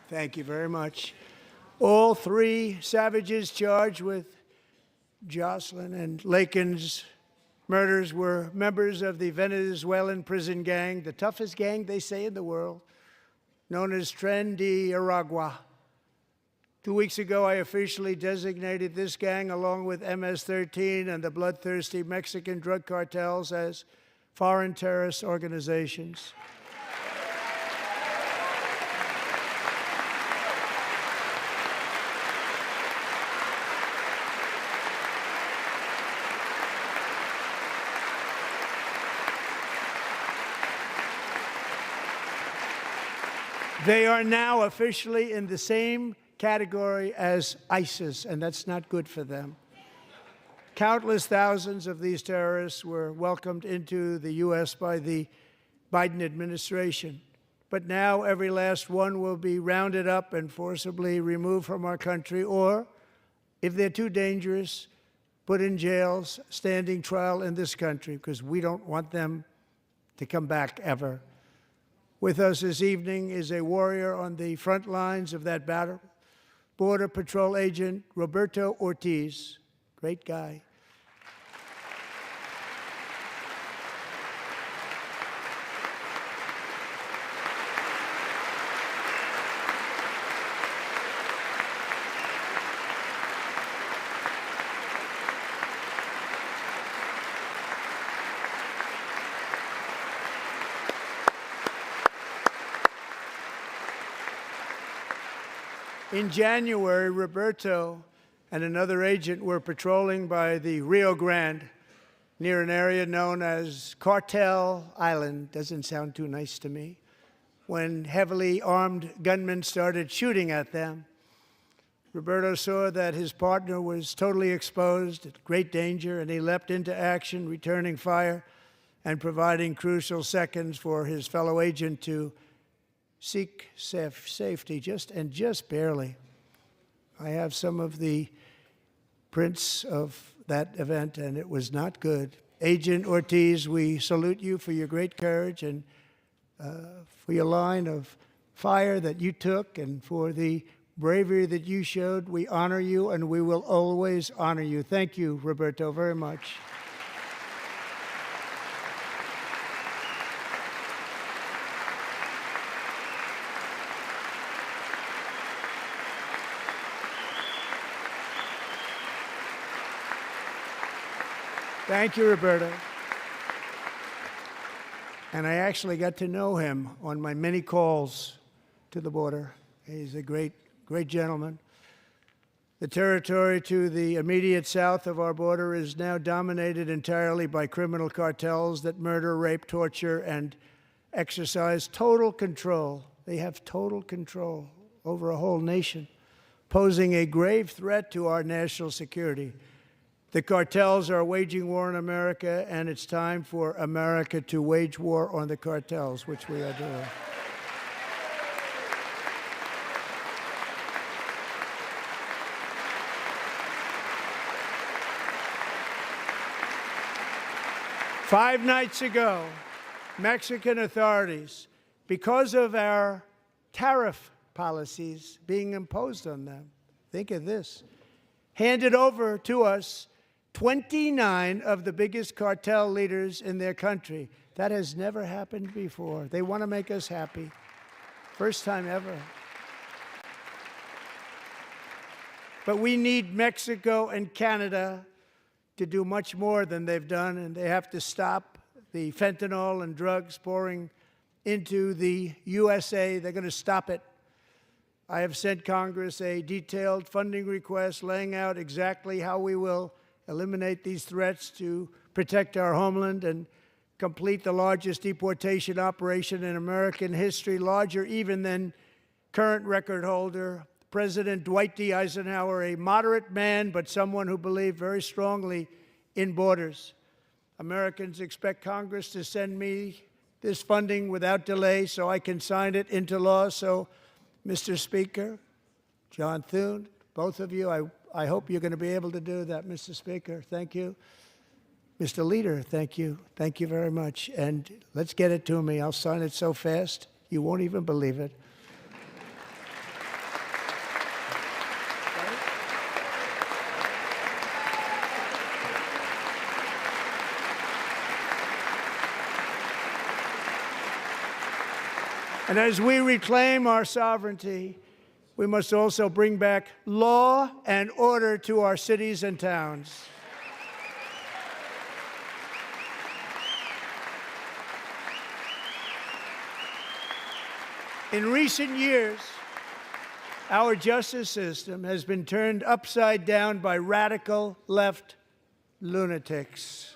Thank you very much. All 3 savages charged with Jocelyn and Lakin's murders were members of the Venezuelan prison gang, the toughest gang, they say, in the world, known as Tren de Aragua. 2 weeks ago, I officially designated this gang, along with MS-13 and the bloodthirsty Mexican drug cartels, as foreign terrorist organizations. They are now officially in the same category as ISIS, and that's not good for them. Countless thousands of these terrorists were welcomed into the U.S. by the Biden administration. But now every last one will be rounded up and forcibly removed from our country, or, if they're too dangerous, put in jails, standing trial in this country, because we don't want them to come back ever. With us this evening is a warrior on the front lines of that battle, Border Patrol Agent Roberto Ortiz. Great guy. In January, Roberto and another agent were patrolling by the Rio Grande near an area known as Cartel Island. Doesn't sound too nice to me. When heavily armed gunmen started shooting at them, Roberto saw that his partner was totally exposed, at great danger, and he leapt into action, returning fire and providing crucial seconds for his fellow agent to seek safety, just barely. I have some of the prints of that event, and it was not good. Agent Ortiz, we salute you for your great courage and for your line of fire that you took and for the bravery that you showed. We honor you, and we will always honor you. Thank you, Roberto, very much. Thank you, Roberta. And I actually got to know him on my many calls to the border. He's a great, great gentleman. The territory to the immediate south of our border is now dominated entirely by criminal cartels that murder, rape, torture, and exercise total control. They have total control over a whole nation, posing a grave threat to our national security. The cartels are waging war in America, and it's time for America to wage war on the cartels, which we are doing. Five nights ago, Mexican authorities, because of our tariff policies being imposed on them, think of this, handed over to us 29 of the biggest cartel leaders in their country. That has never happened before. They want to make us happy. First time ever. But we need Mexico and Canada to do much more than they've done, and they have to stop the fentanyl and drugs pouring into the USA. They're going to stop it. I have sent Congress a detailed funding request laying out exactly how we will eliminate these threats to protect our homeland and complete the largest deportation operation in American history, larger even than current record holder President Dwight D. Eisenhower, a moderate man, but someone who believed very strongly in borders. Americans expect Congress to send me this funding without delay so I can sign it into law. So, Mr. Speaker, John Thune, both of you, I hope you're going to be able to do that. Mr. Speaker, thank you. Mr. Leader, thank you. Thank you very much. And let's get it to me. I'll sign it so fast, you won't even believe it. And as we reclaim our sovereignty, we must also bring back law and order to our cities and towns. In recent years, our justice system has been turned upside down by radical left lunatics.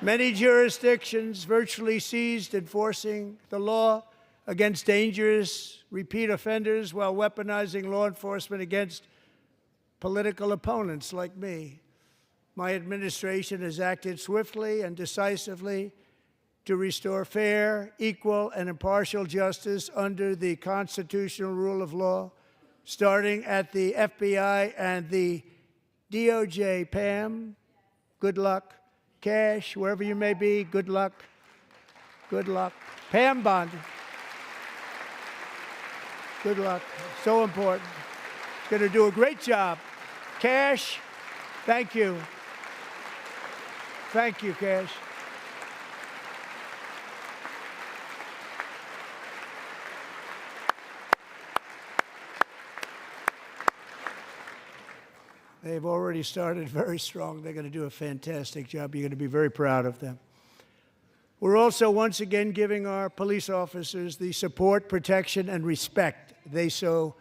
Many jurisdictions virtually ceased enforcing the law against dangerous repeat offenders while weaponizing law enforcement against political opponents like me. My administration has acted swiftly and decisively to restore fair, equal, and impartial justice under the constitutional rule of law, starting at the FBI and the DOJ. Pam, good luck. Cash, wherever you may be, good luck. Good luck. Pam Bond. Good luck. So important. Going to do a great job. Cash, thank you. Thank you, Cash. They've already started very strong. They're going to do a fantastic job. You're going to be very proud of them. We're also once again giving our police officers the support, protection, and respect they so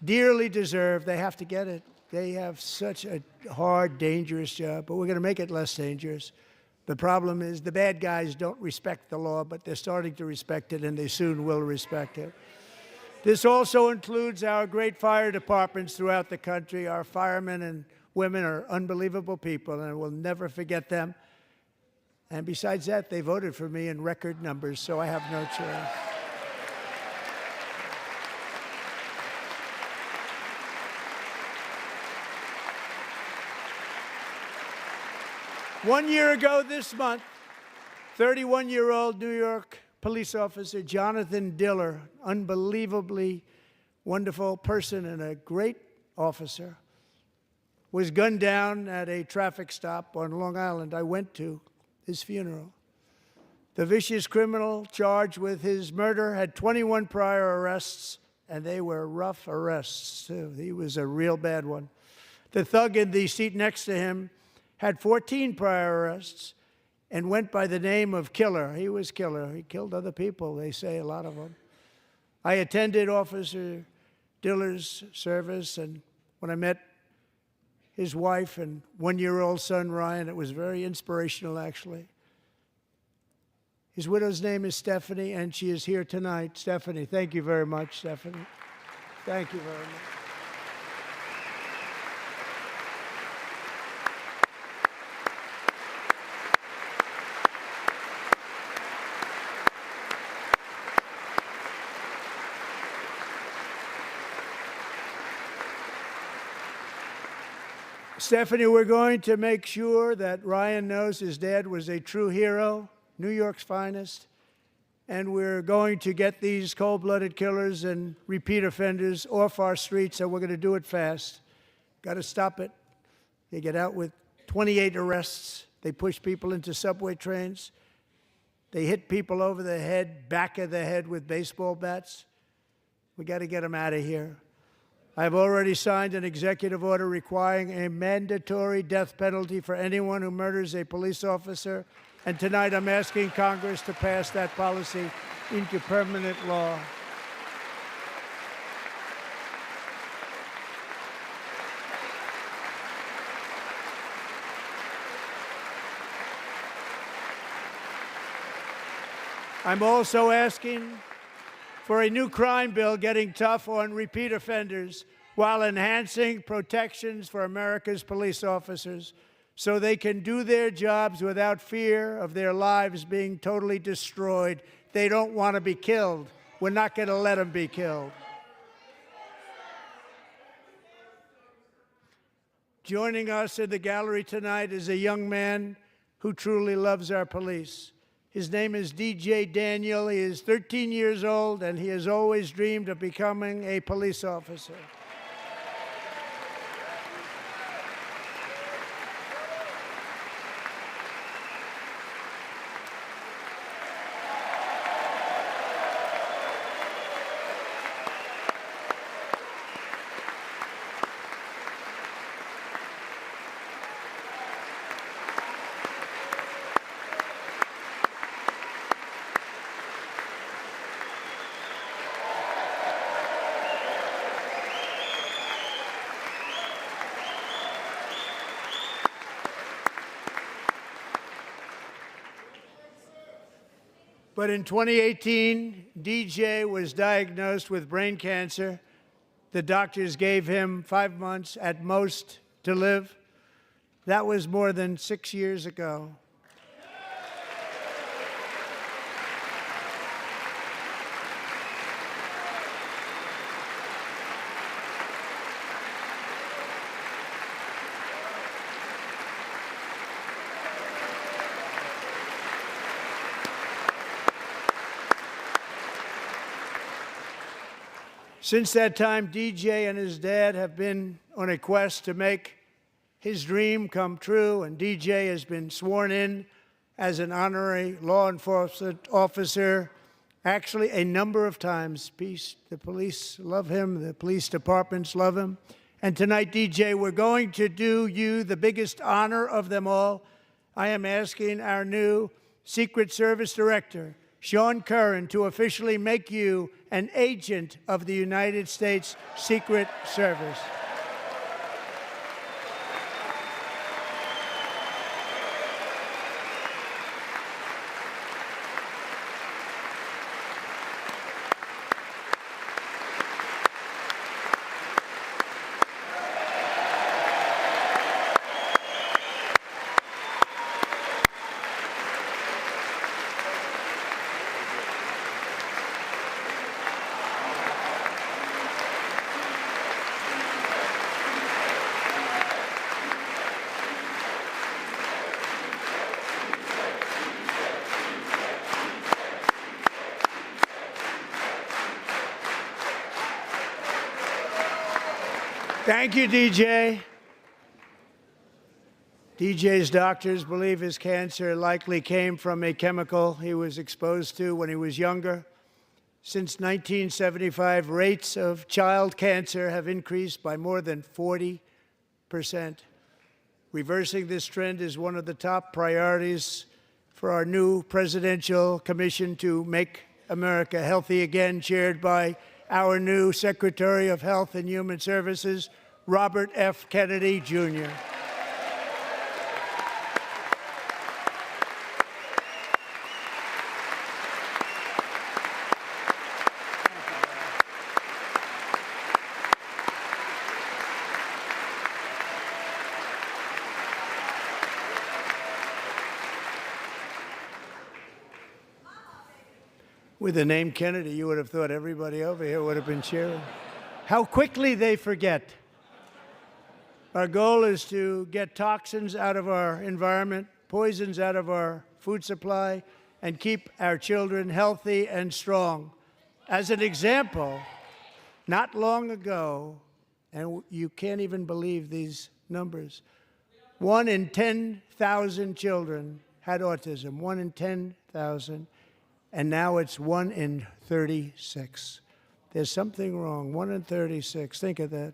dearly deserve. They have to get it. They have such a hard, dangerous job, but we're going to make it less dangerous. The problem is the bad guys don't respect the law, but they're starting to respect it, and they soon will respect it. This also includes our great fire departments throughout the country. Our firemen and women are unbelievable people, and we'll never forget them. And besides that, they voted for me in record numbers, so I have no choice. One year ago this month, 31-year-old New York police officer Jonathan Diller, unbelievably wonderful person and a great officer, was gunned down at a traffic stop on Long Island. I went to his funeral. The vicious criminal charged with his murder had 21 prior arrests, and they were rough arrests, too. He was a real bad one. The thug in the seat next to him had 14 prior arrests, and went by the name of Killer. He was Killer. He killed other people, they say, a lot of them. I attended Officer Diller's service, and when I met his wife and one-year-old son, Ryan, it was very inspirational, actually. His widow's name is Stephanie, and she is here tonight. Stephanie, thank you very much, Stephanie. Thank you very much. Stephanie, we're going to make sure that Ryan knows his dad was a true hero, New York's finest, and we're going to get these cold-blooded killers and repeat offenders off our streets, and we're going to do it fast. Got to stop it. They get out with 28 arrests. They push people into subway trains. They hit people over the head, back of the head with baseball bats. We got to get them out of here. I've already signed an executive order requiring a mandatory death penalty for anyone who murders a police officer, and tonight I'm asking Congress to pass that policy into permanent law. I'm also asking for a new crime bill getting tough on repeat offenders while enhancing protections for America's police officers so they can do their jobs without fear of their lives being totally destroyed. They don't want to be killed. We're not going to let them be killed. Joining us in the gallery tonight is a young man who truly loves our police. His name is DJ Daniel. He is 13 years old, and he has always dreamed of becoming a police officer. But in 2018, DJ was diagnosed with brain cancer. The doctors gave him 5 months at most to live. That was more than 6 years ago. Since that time, DJ and his dad have been on a quest to make his dream come true, and DJ has been sworn in as an honorary law enforcement officer, actually a number of times. The police love him, the police departments love him. And tonight, DJ, we're going to do you the biggest honor of them all. I am asking our new Secret Service Director, Sean Curran, to officially make you an agent of the United States Secret Service. Thank you, DJ. DJ's doctors believe his cancer likely came from a chemical he was exposed to when he was younger. Since 1975, rates of child cancer have increased by more than 40%. Reversing this trend is one of the top priorities for our new Presidential Commission to Make America Healthy Again, chaired by our new Secretary of Health and Human Services, Robert F. Kennedy, Jr. With the name Kennedy, you would have thought everybody over here would have been cheering. How quickly they forget. Our goal is to get toxins out of our environment, poisons out of our food supply, and keep our children healthy and strong. As an example, not long ago, and you can't even believe these numbers, 1 in 10,000 children had autism, 1 in 10,000. And now it's 1 in 36. There's something wrong, 1 in 36. Think of that.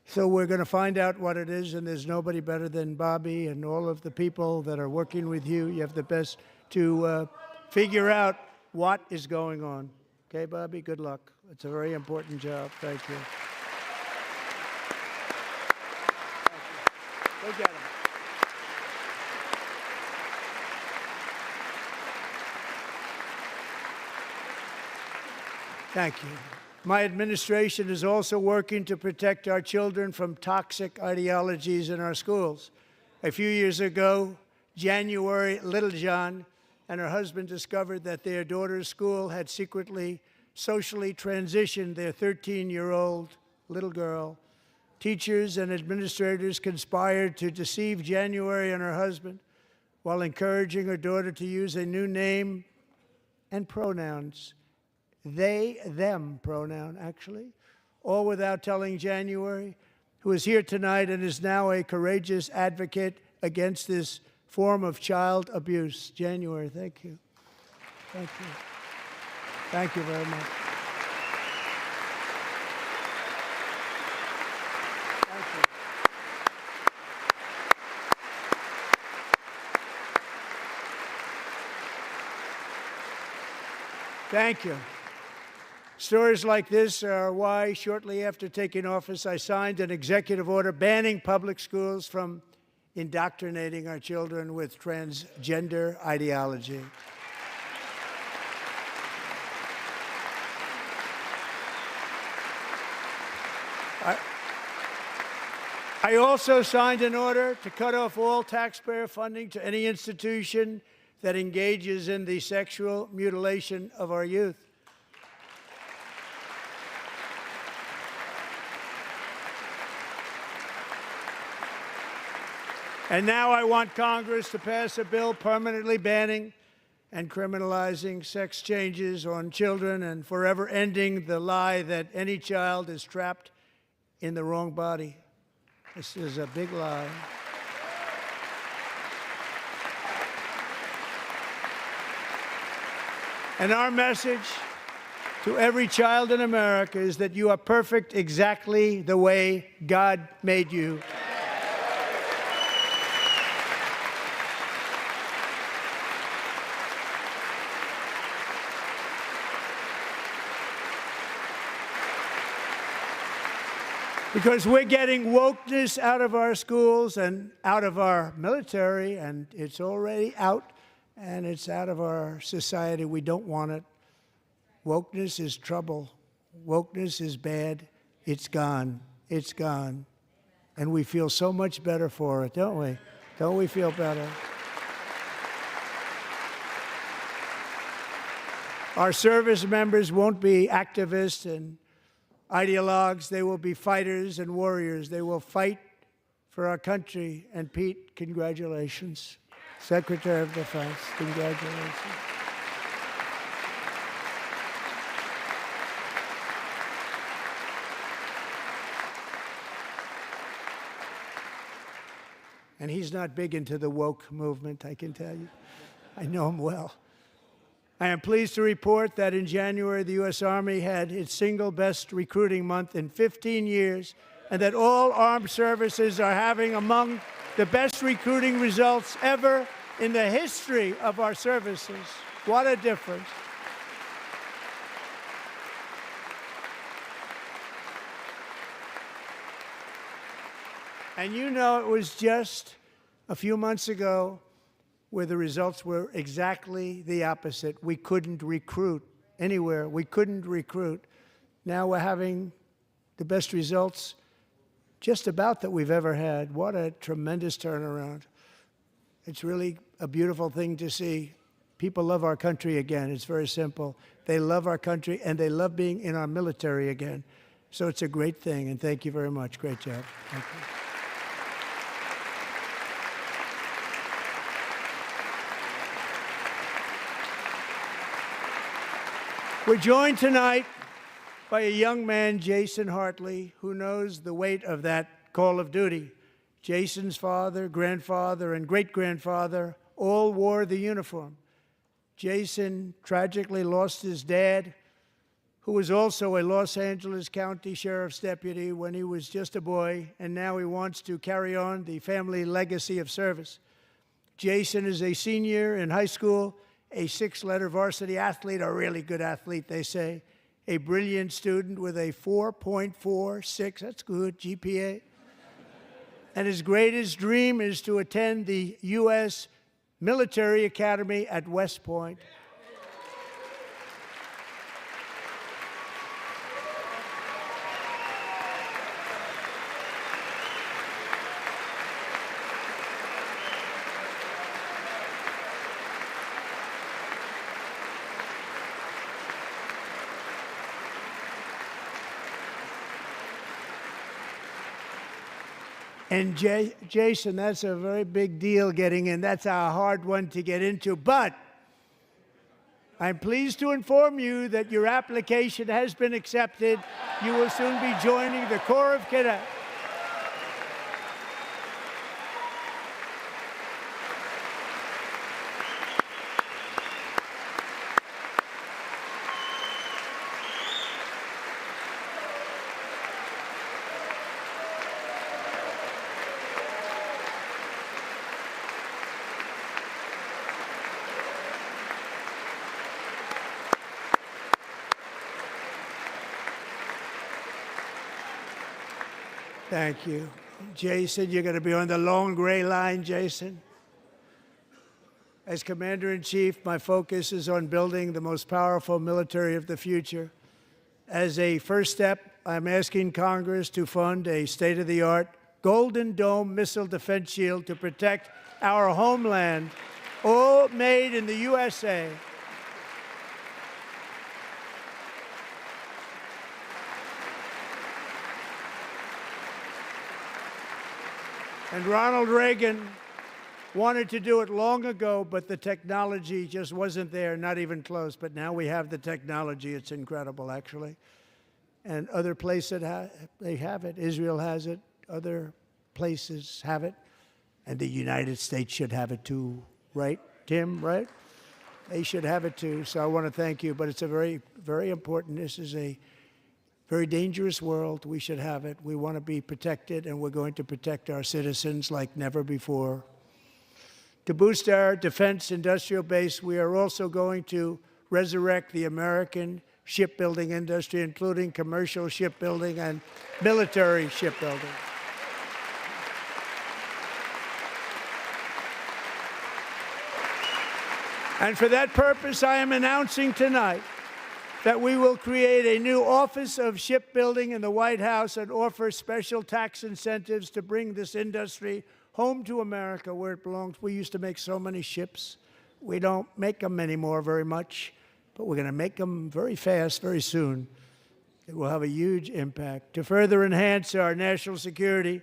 So we're going to find out what it is, and there's nobody better than Bobby and all of the people that are working with you. You have the best to figure out what is going on. Okay, Bobby, good luck. It's a very important job. Thank you. Go get him. Thank you. My administration is also working to protect our children from toxic ideologies in our schools. A few years ago, January Littlejohn and her husband discovered that their daughter's school had secretly socially transitioned their 13-year-old little girl. Teachers and administrators conspired to deceive January and her husband while encouraging her daughter to use a new name and pronouns. They, them pronoun, actually, all without telling January, who is here tonight and is now a courageous advocate against this form of child abuse. January, thank you. Thank you. Thank you very much. Thank you. Thank you. Stories like this are why, shortly after taking office, I signed an executive order banning public schools from indoctrinating our children with transgender ideology. I also signed an order to cut off all taxpayer funding to any institution that engages in the sexual mutilation of our youth. And now I want Congress to pass a bill permanently banning and criminalizing sex changes on children and forever ending the lie that any child is trapped in the wrong body. This is a big lie. And our message to every child in America is that you are perfect exactly the way God made you. Because we're getting wokeness out of our schools and out of our military, and it's already out, and it's out of our society. We don't want it. Wokeness is trouble. Wokeness is bad. It's gone. It's gone. And we feel so much better for it, don't we? Don't we feel better? Our service members won't be activists and ideologues. They will be fighters and warriors. They will fight for our country. And Pete, congratulations. Secretary of Defense, congratulations. And he's not big into the woke movement, I can tell you. I know him well. I am pleased to report that in January, the U.S. Army had its single best recruiting month in 15 years, and that all armed services are having among the best recruiting results ever in the history of our services. What a difference. And you know, it was just a few months ago where the results were exactly the opposite. We couldn't recruit anywhere. We couldn't recruit. Now we're having the best results just about that we've ever had. What a tremendous turnaround. It's really a beautiful thing to see. People love our country again. It's very simple. They love our country, and they love being in our military again. So it's a great thing, and thank you very much. Great job. Thank you. We're joined tonight by a young man, Jason Hartley, who knows the weight of that call of duty. Jason's father, grandfather, and great-grandfather all wore the uniform. Jason tragically lost his dad, who was also a Los Angeles County Sheriff's deputy when he was just a boy, and now he wants to carry on the family legacy of service. Jason is a senior in high school, a six-letter varsity athlete, a really good athlete, they say, a brilliant student with a 4.46, that's good, GPA. And his greatest dream is to attend the U.S. Military Academy at West Point. And Jason, that's a very big deal getting in. That's a hard one to get into. But I'm pleased to inform you that your application has been accepted. You will soon be joining the Corps of Cadets. Thank you. Jason, you're going to be on the long gray line, Jason. As Commander-in-Chief, my focus is on building the most powerful military of the future. As a first step, I'm asking Congress to fund a state-of-the-art Golden Dome missile defense shield to protect our homeland, all made in the USA. And Ronald Reagan wanted to do it long ago, but the technology just wasn't there, not even close. But now we have the technology. It's incredible, actually. And other places, they have it. Israel has it. Other places have it. And the United States should have it too, right, Tim, right? They should have it too. So I want to thank you. But it's a very, very important. This is a very dangerous world. We should have it. We want to be protected, and we're going to protect our citizens like never before. To boost our defense industrial base, we are also going to resurrect the American shipbuilding industry, including commercial shipbuilding and military shipbuilding. And for that purpose, I am announcing tonight that we will create a new Office of Shipbuilding in the White House and offer special tax incentives to bring this industry home to America where it belongs. We used to make so many ships. We don't make them anymore very much, but we're going to make them very fast, very soon. It will have a huge impact. To further enhance our national security,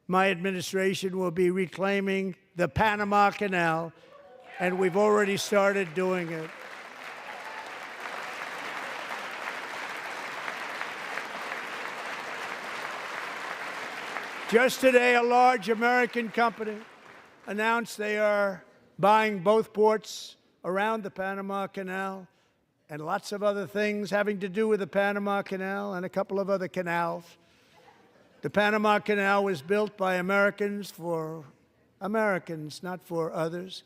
my administration will be reclaiming the Panama Canal, and we've already started doing it. Just today, a large American company announced they are buying both ports around the Panama Canal and lots of other things having to do with the Panama Canal and a couple of other canals. The Panama Canal was built by Americans for Americans, not for others,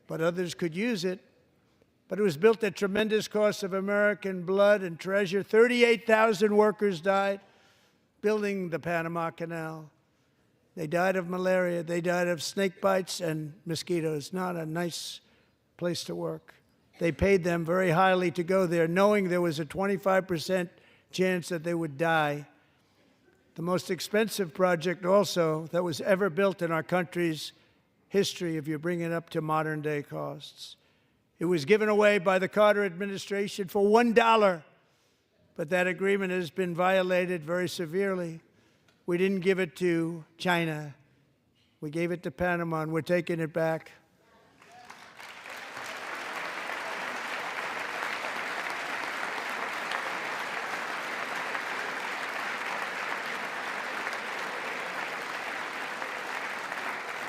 but others could use it. But it was built at tremendous cost of American blood and treasure. 38,000 workers died building the Panama Canal. They died of malaria. They died of snake bites and mosquitoes. Not a nice place to work. They paid them very highly to go there, knowing there was a 25% chance that they would die. The most expensive project also that was ever built in our country's history, if you bring it up to modern day costs. It was given away by the Carter administration for $1, but that agreement has been violated very severely. We didn't give it to China. We gave it to Panama, and we're taking it back.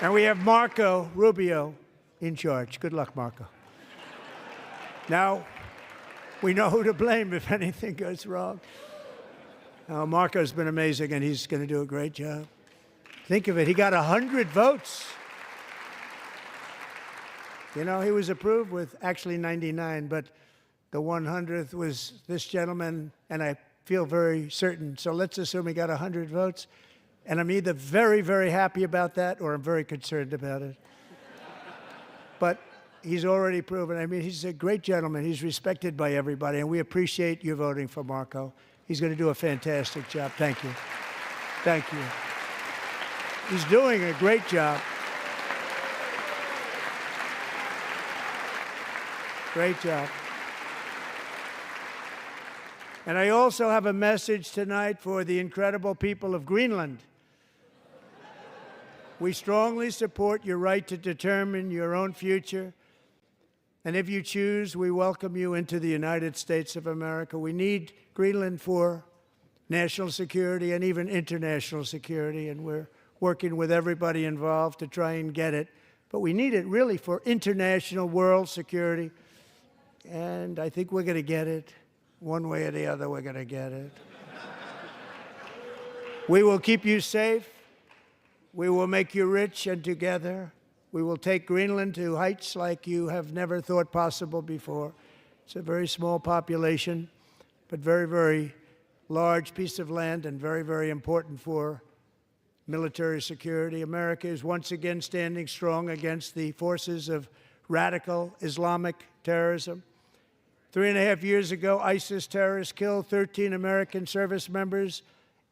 And we have Marco Rubio in charge. Good luck, Marco. Now, we know who to blame if anything goes wrong. Marco's been amazing, and he's going to do a great job. Think of it. He got 100 votes. You know, he was approved with actually 99, but the 100th was this gentleman, and I feel very certain. So let's assume he got 100 votes. And I'm either very, very happy about that or I'm very concerned about it. But he's already proven. I mean, he's a great gentleman. He's respected by everybody, and we appreciate you voting for Marco. He's going to do a fantastic job. Thank you. Thank you. He's doing a great job. Great job. And I also have a message tonight for the incredible people of Greenland. We strongly support your right to determine your own future. And if you choose, we welcome you into the United States of America. We need Greenland for national security and even international security, and we're working with everybody involved to try and get it. But we need it really for international world security. And I think we're going to get it. One way or the other, we're going to get it. We will keep you safe. We will make you rich, and together we will take Greenland to heights like you have never thought possible before. It's a very small population, but very, very large piece of land and very, very important for military security. America is once again standing strong against the forces of radical Islamic terrorism. 3.5 years ago, ISIS terrorists killed 13 American service members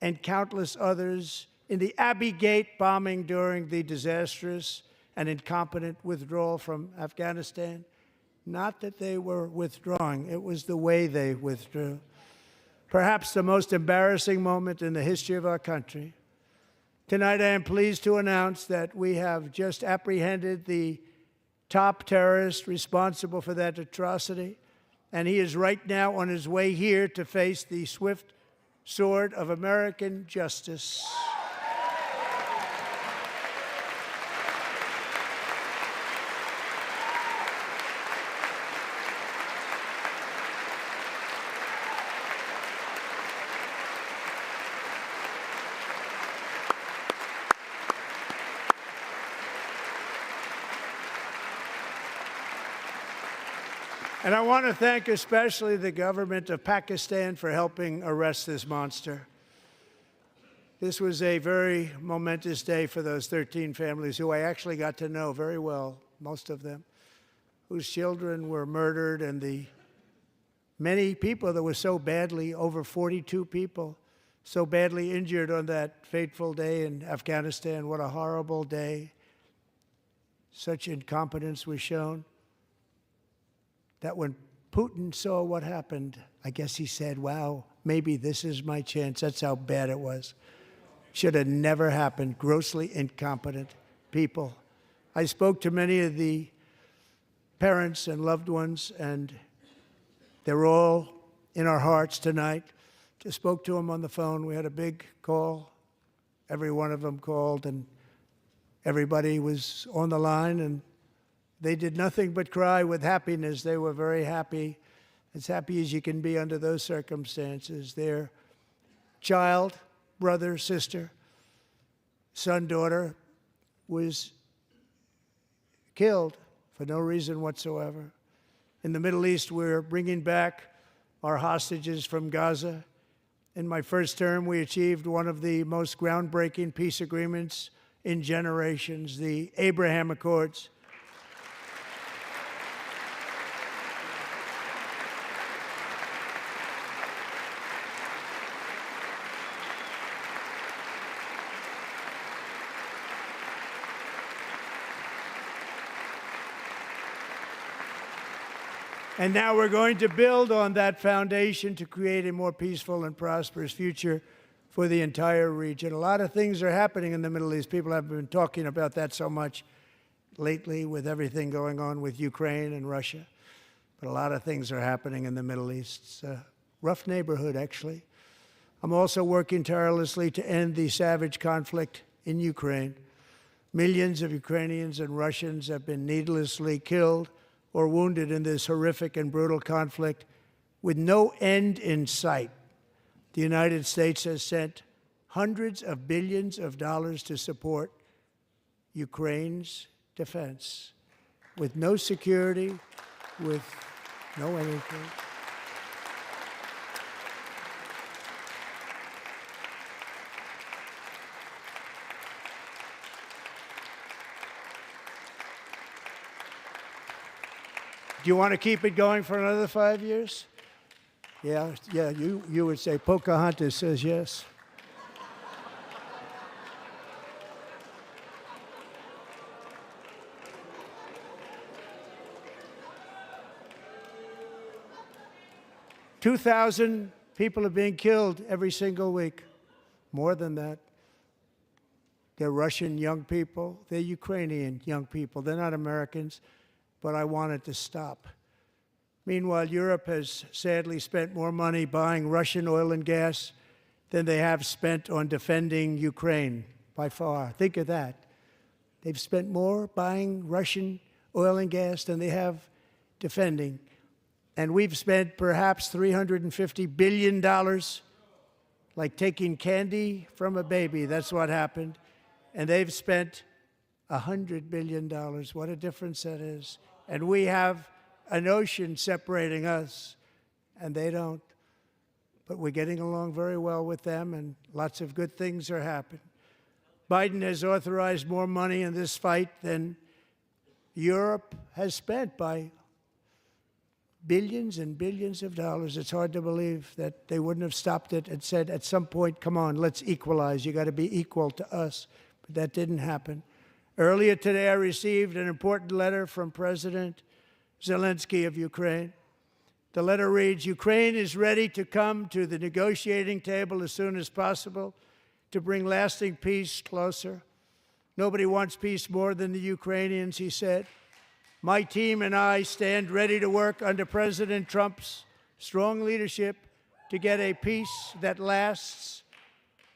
and countless others in the Abbey Gate bombing during the disastrous and incompetent withdrawal from Afghanistan. Not that they were withdrawing, it was the way they withdrew. Perhaps the most embarrassing moment in the history of our country. Tonight, I am pleased to announce that we have just apprehended the top terrorist responsible for that atrocity, and he is right now on his way here to face the swift sword of American justice. And I want to thank especially the government of Pakistan for helping arrest this monster. This was a very momentous day for those 13 families who I actually got to know very well, most of them, whose children were murdered, and the many people that were so badly, over 42 people, so badly injured on that fateful day in Afghanistan. What a horrible day. Such incompetence was shown that when Putin saw what happened, I guess he said, wow, maybe this is my chance. That's how bad it was. Should have never happened. Grossly incompetent people. I spoke to many of the parents and loved ones, and they're all in our hearts tonight. Just spoke to them on the phone. We had a big call. Every one of them called, and everybody was on the line, and they did nothing but cry with happiness. They were very happy, as happy as you can be under those circumstances. Their child, brother, sister, son, daughter was killed for no reason whatsoever. In the Middle East, we're bringing back our hostages from Gaza. In my first term, we achieved one of the most groundbreaking peace agreements in generations, the Abraham Accords. And now we're going to build on that foundation to create a more peaceful and prosperous future for the entire region. A lot of things are happening in the Middle East. People haven't been talking about that so much lately with everything going on with Ukraine and Russia. But a lot of things are happening in the Middle East. It's a rough neighborhood, actually. I'm also working tirelessly to end the savage conflict in Ukraine. Millions of Ukrainians and Russians have been needlessly killed or wounded in this horrific and brutal conflict with no end in sight. The United States has sent hundreds of billions of dollars to support Ukraine's defense with no security, with no anything. Do you want to keep it going for another 5 years? Yeah, you would say Pocahontas says yes. $2,000 people are being killed every single week. More than that. They're Russian young people. They're Ukrainian young people. They're not Americans. But I want it to stop. Meanwhile, Europe has sadly spent more money buying Russian oil and gas than they have spent on defending Ukraine, by far. Think of that. They've spent more buying Russian oil and gas than they have defending. And we've spent perhaps $350 billion, like taking candy from a baby. That's what happened. And they've spent $100 billion. What a difference that is. And we have an ocean separating us, and they don't. But we're getting along very well with them, and lots of good things are happening. Biden has authorized more money in this fight than Europe has spent by billions and billions of dollars. It's hard to believe that they wouldn't have stopped it and said, at some point, come on, let's equalize. You got to be equal to us. But that didn't happen. Earlier today, I received an important letter from President Zelensky of Ukraine. The letter reads, Ukraine is ready to come to the negotiating table as soon as possible to bring lasting peace closer. Nobody wants peace more than the Ukrainians, he said. My team and I stand ready to work under President Trump's strong leadership to get a peace that lasts.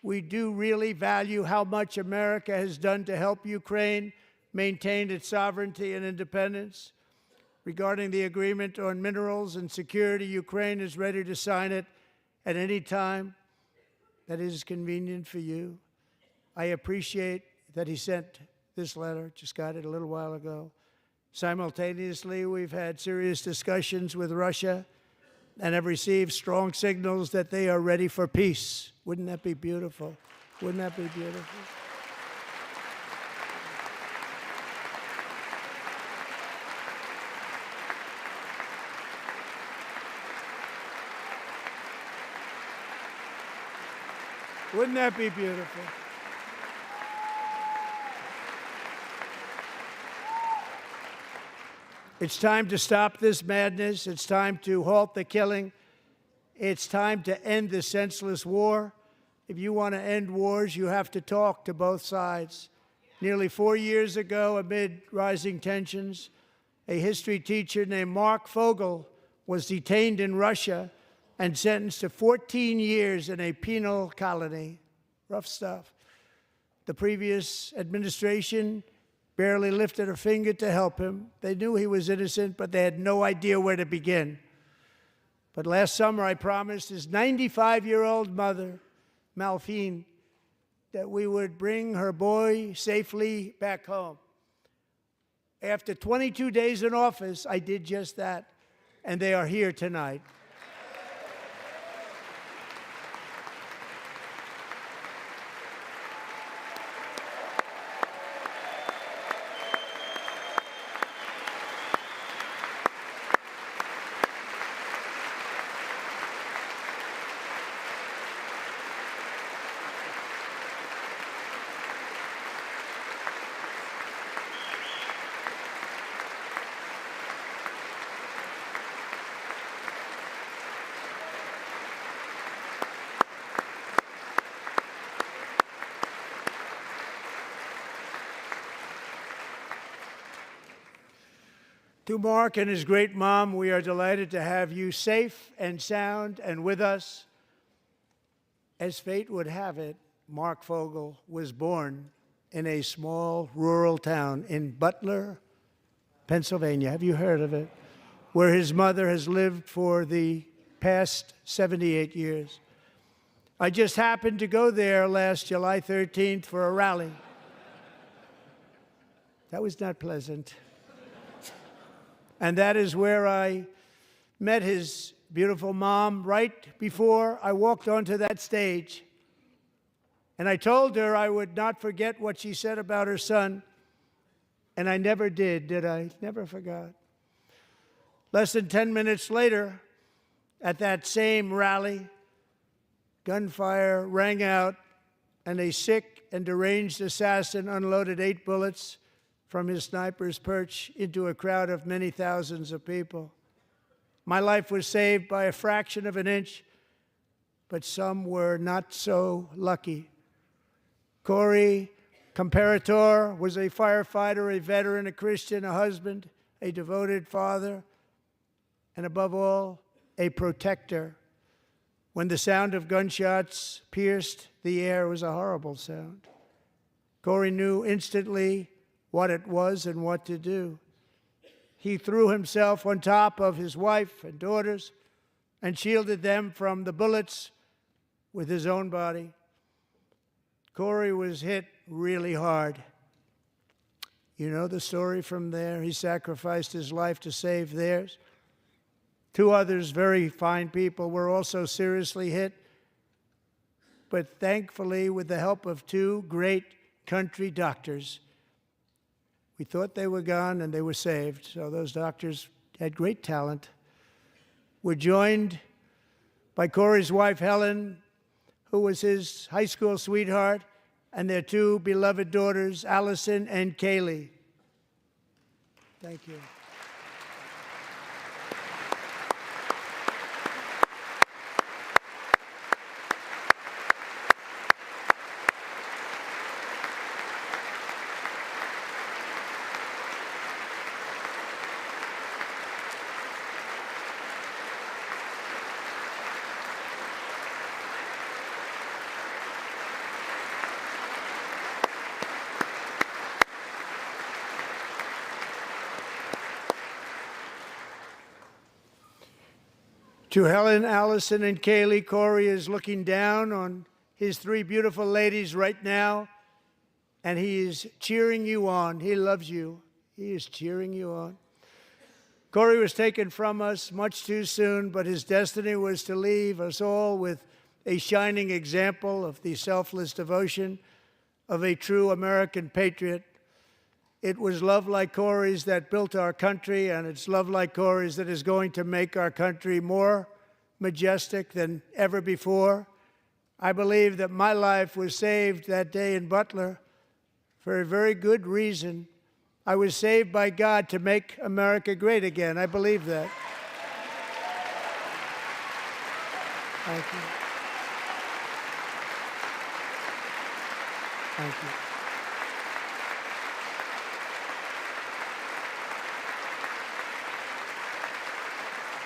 We do really value how much America has done to help Ukraine maintain its sovereignty and independence. Regarding the agreement on minerals and security, Ukraine is ready to sign it at any time that is convenient for you. I appreciate that he sent this letter, just got it a little while ago. Simultaneously, we've had serious discussions with Russia and have received strong signals that they are ready for peace. Wouldn't that be beautiful? Wouldn't that be beautiful? Wouldn't that be beautiful? It's time to stop this madness. It's time to halt the killing. It's time to end this senseless war. If you want to end wars, you have to talk to both sides. Nearly 4 years ago, amid rising tensions, a history teacher named Mark Fogel was detained in Russia and sentenced to 14 years in a penal colony. Rough stuff. The previous administration barely lifted a finger to help him. They knew he was innocent, but they had no idea where to begin. But last summer, I promised his 95-year-old mother, Malphine, that we would bring her boy safely back home. After 22 days in office, I did just that, and they are here tonight. To Mark and his great mom, we are delighted to have you safe and sound and with us. As fate would have it, Mark Fogel was born in a small rural town in Butler, Pennsylvania. Have you heard of it? Where his mother has lived for the past 78 years. I just happened to go there last July 13th for a rally. That was not pleasant. And that is where I met his beautiful mom right before I walked onto that stage. And I told her I would not forget what she said about her son. And I never did I? Never forgot. Less than 10 minutes later, at that same rally, gunfire rang out, and a sick and deranged assassin unloaded 8 bullets from his sniper's perch into a crowd of many thousands of people. My life was saved by a fraction of an inch, but some were not so lucky. Corey Comparator was a firefighter, a veteran, a Christian, a husband, a devoted father, and above all, a protector. When the sound of gunshots pierced the air, it was a horrible sound. Corey knew instantly what it was and what to do. He threw himself on top of his wife and daughters and shielded them from the bullets with his own body. Corey was hit really hard. You know the story from there. He sacrificed his life to save theirs. 2 others, very fine people, were also seriously hit. But thankfully, with the help of 2 great country doctors, we thought they were gone and they were saved. So those doctors had great talent. We're joined by Corey's wife, Helen, who was his high school sweetheart, and their 2 beloved daughters, Allison and Kaylee. Thank you. To Helen, Allison, and Kaylee, Corey is looking down on his 3 beautiful ladies right now, and he is cheering you on. He loves you. He is cheering you on. Corey was taken from us much too soon, but his destiny was to leave us all with a shining example of the selfless devotion of a true American patriot. It was love like Corey's that built our country, and it's love like Corey's that is going to make our country more majestic than ever before. I believe that my life was saved that day in Butler for a very good reason. I was saved by God to make America great again. I believe that. Thank you. Thank you.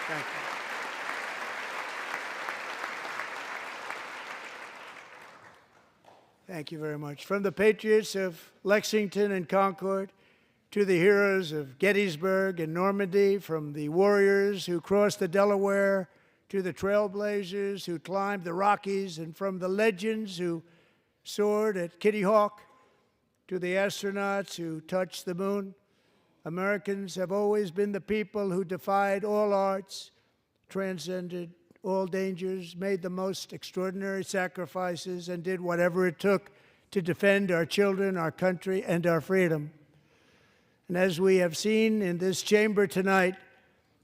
Thank you. Thank you very much. From the patriots of Lexington and Concord to the heroes of Gettysburg and Normandy, from the warriors who crossed the Delaware to the trailblazers who climbed the Rockies, and from the legends who soared at Kitty Hawk to the astronauts who touched the moon, Americans have always been the people who defied all odds, transcended all dangers, made the most extraordinary sacrifices, and did whatever it took to defend our children, our country, and our freedom. And as we have seen in this chamber tonight,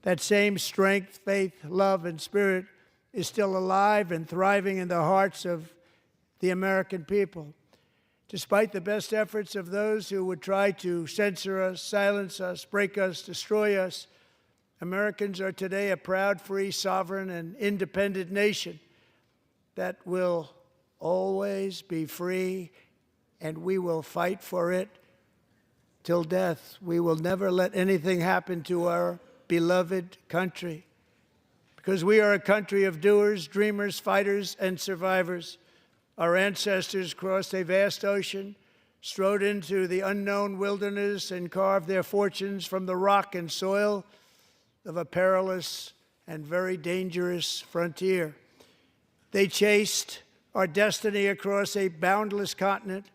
that same strength, faith, love, and spirit is still alive and thriving in the hearts of the American people. Despite the best efforts of those who would try to censor us, silence us, break us, destroy us, Americans are today a proud, free, sovereign, and independent nation that will always be free, and we will fight for it till death. We will never let anything happen to our beloved country, because we are a country of doers, dreamers, fighters, and survivors. Our ancestors crossed a vast ocean, strode into the unknown wilderness, and carved their fortunes from the rock and soil of a perilous and very dangerous frontier. They chased our destiny across a boundless continent.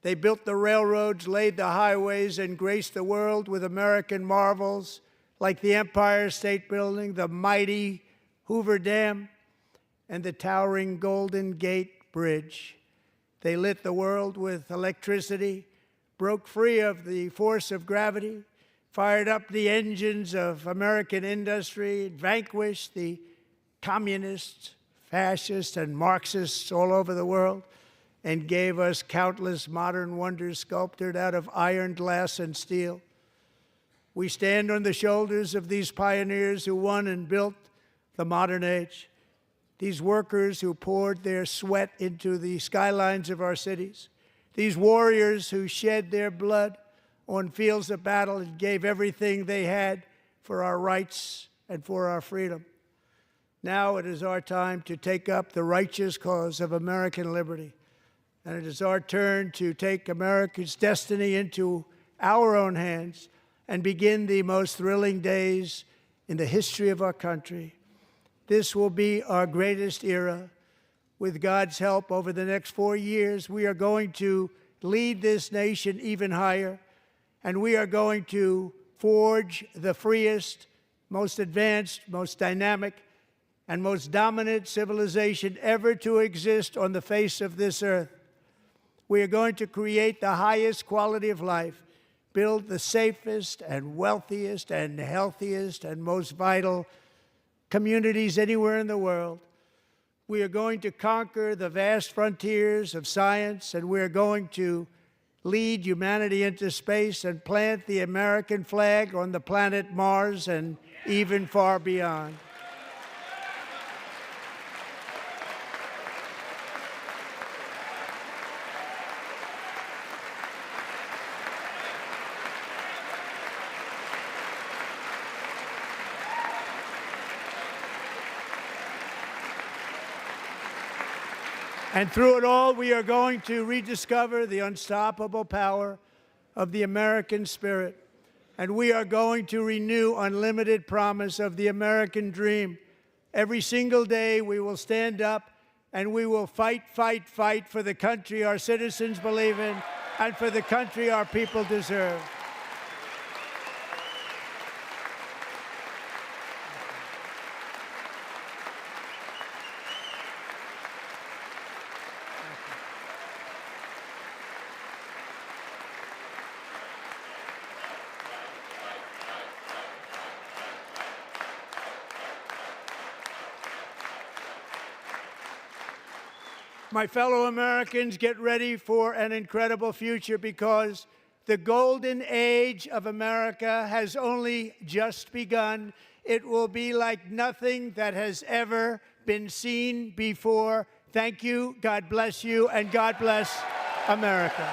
They built the railroads, laid the highways, and graced the world with American marvels like the Empire State Building, the mighty Hoover Dam, and the towering Golden Gate Bridge. They lit the world with electricity, broke free of the force of gravity, fired up the engines of American industry, vanquished the communists, fascists, and Marxists all over the world, and gave us countless modern wonders sculptured out of iron, glass, and steel. We stand on the shoulders of these pioneers who won and built the modern age, these workers who poured their sweat into the skylines of our cities, these warriors who shed their blood on fields of battle and gave everything they had for our rights and for our freedom. Now it is our time to take up the righteous cause of American liberty, and it is our turn to take America's destiny into our own hands and begin the most thrilling days in the history of our country. This will be our greatest era. With God's help, over the next 4 years, we are going to lead this nation even higher, and we are going to forge the freest, most advanced, most dynamic, and most dominant civilization ever to exist on the face of this earth. We are going to create the highest quality of life, build the safest and wealthiest and healthiest and most vital communities anywhere in the world. We are going to conquer the vast frontiers of science, and we are going to lead humanity into space and plant the American flag on the planet Mars and even far beyond. And through it all, we are going to rediscover the unstoppable power of the American spirit. And we are going to renew unlimited promise of the American dream. Every single day, we will stand up and we will fight, fight, fight for the country our citizens believe in and for the country our people deserve. My fellow Americans, get ready for an incredible future, because the golden age of America has only just begun. It will be like nothing that has ever been seen before. Thank you, God bless you, and God bless America.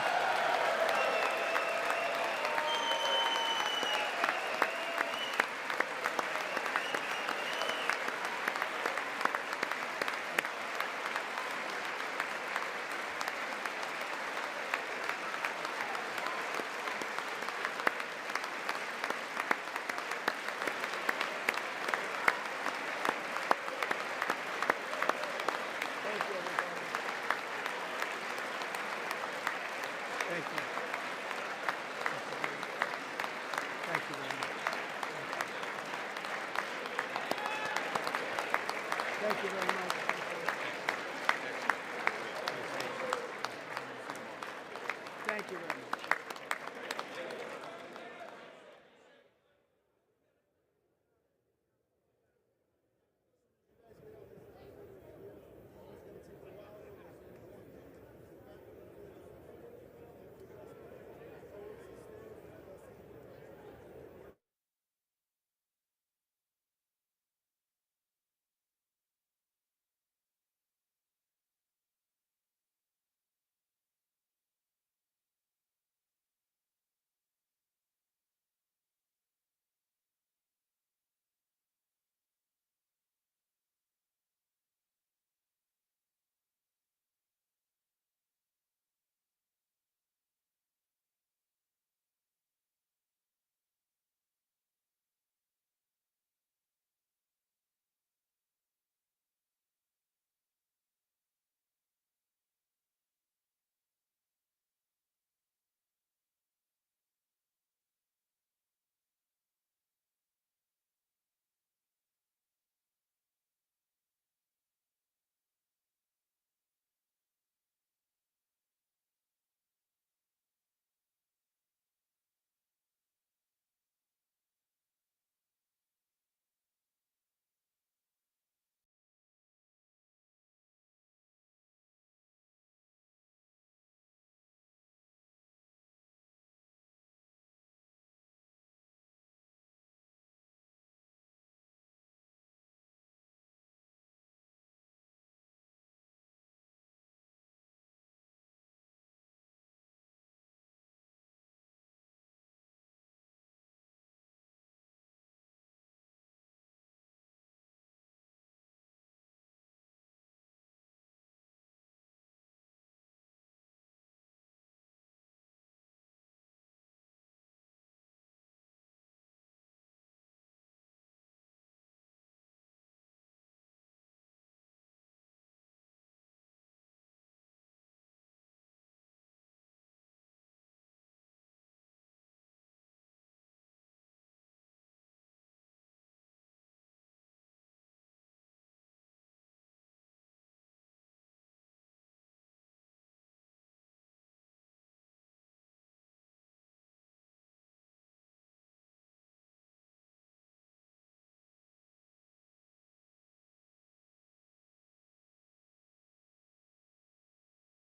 Thank you very much.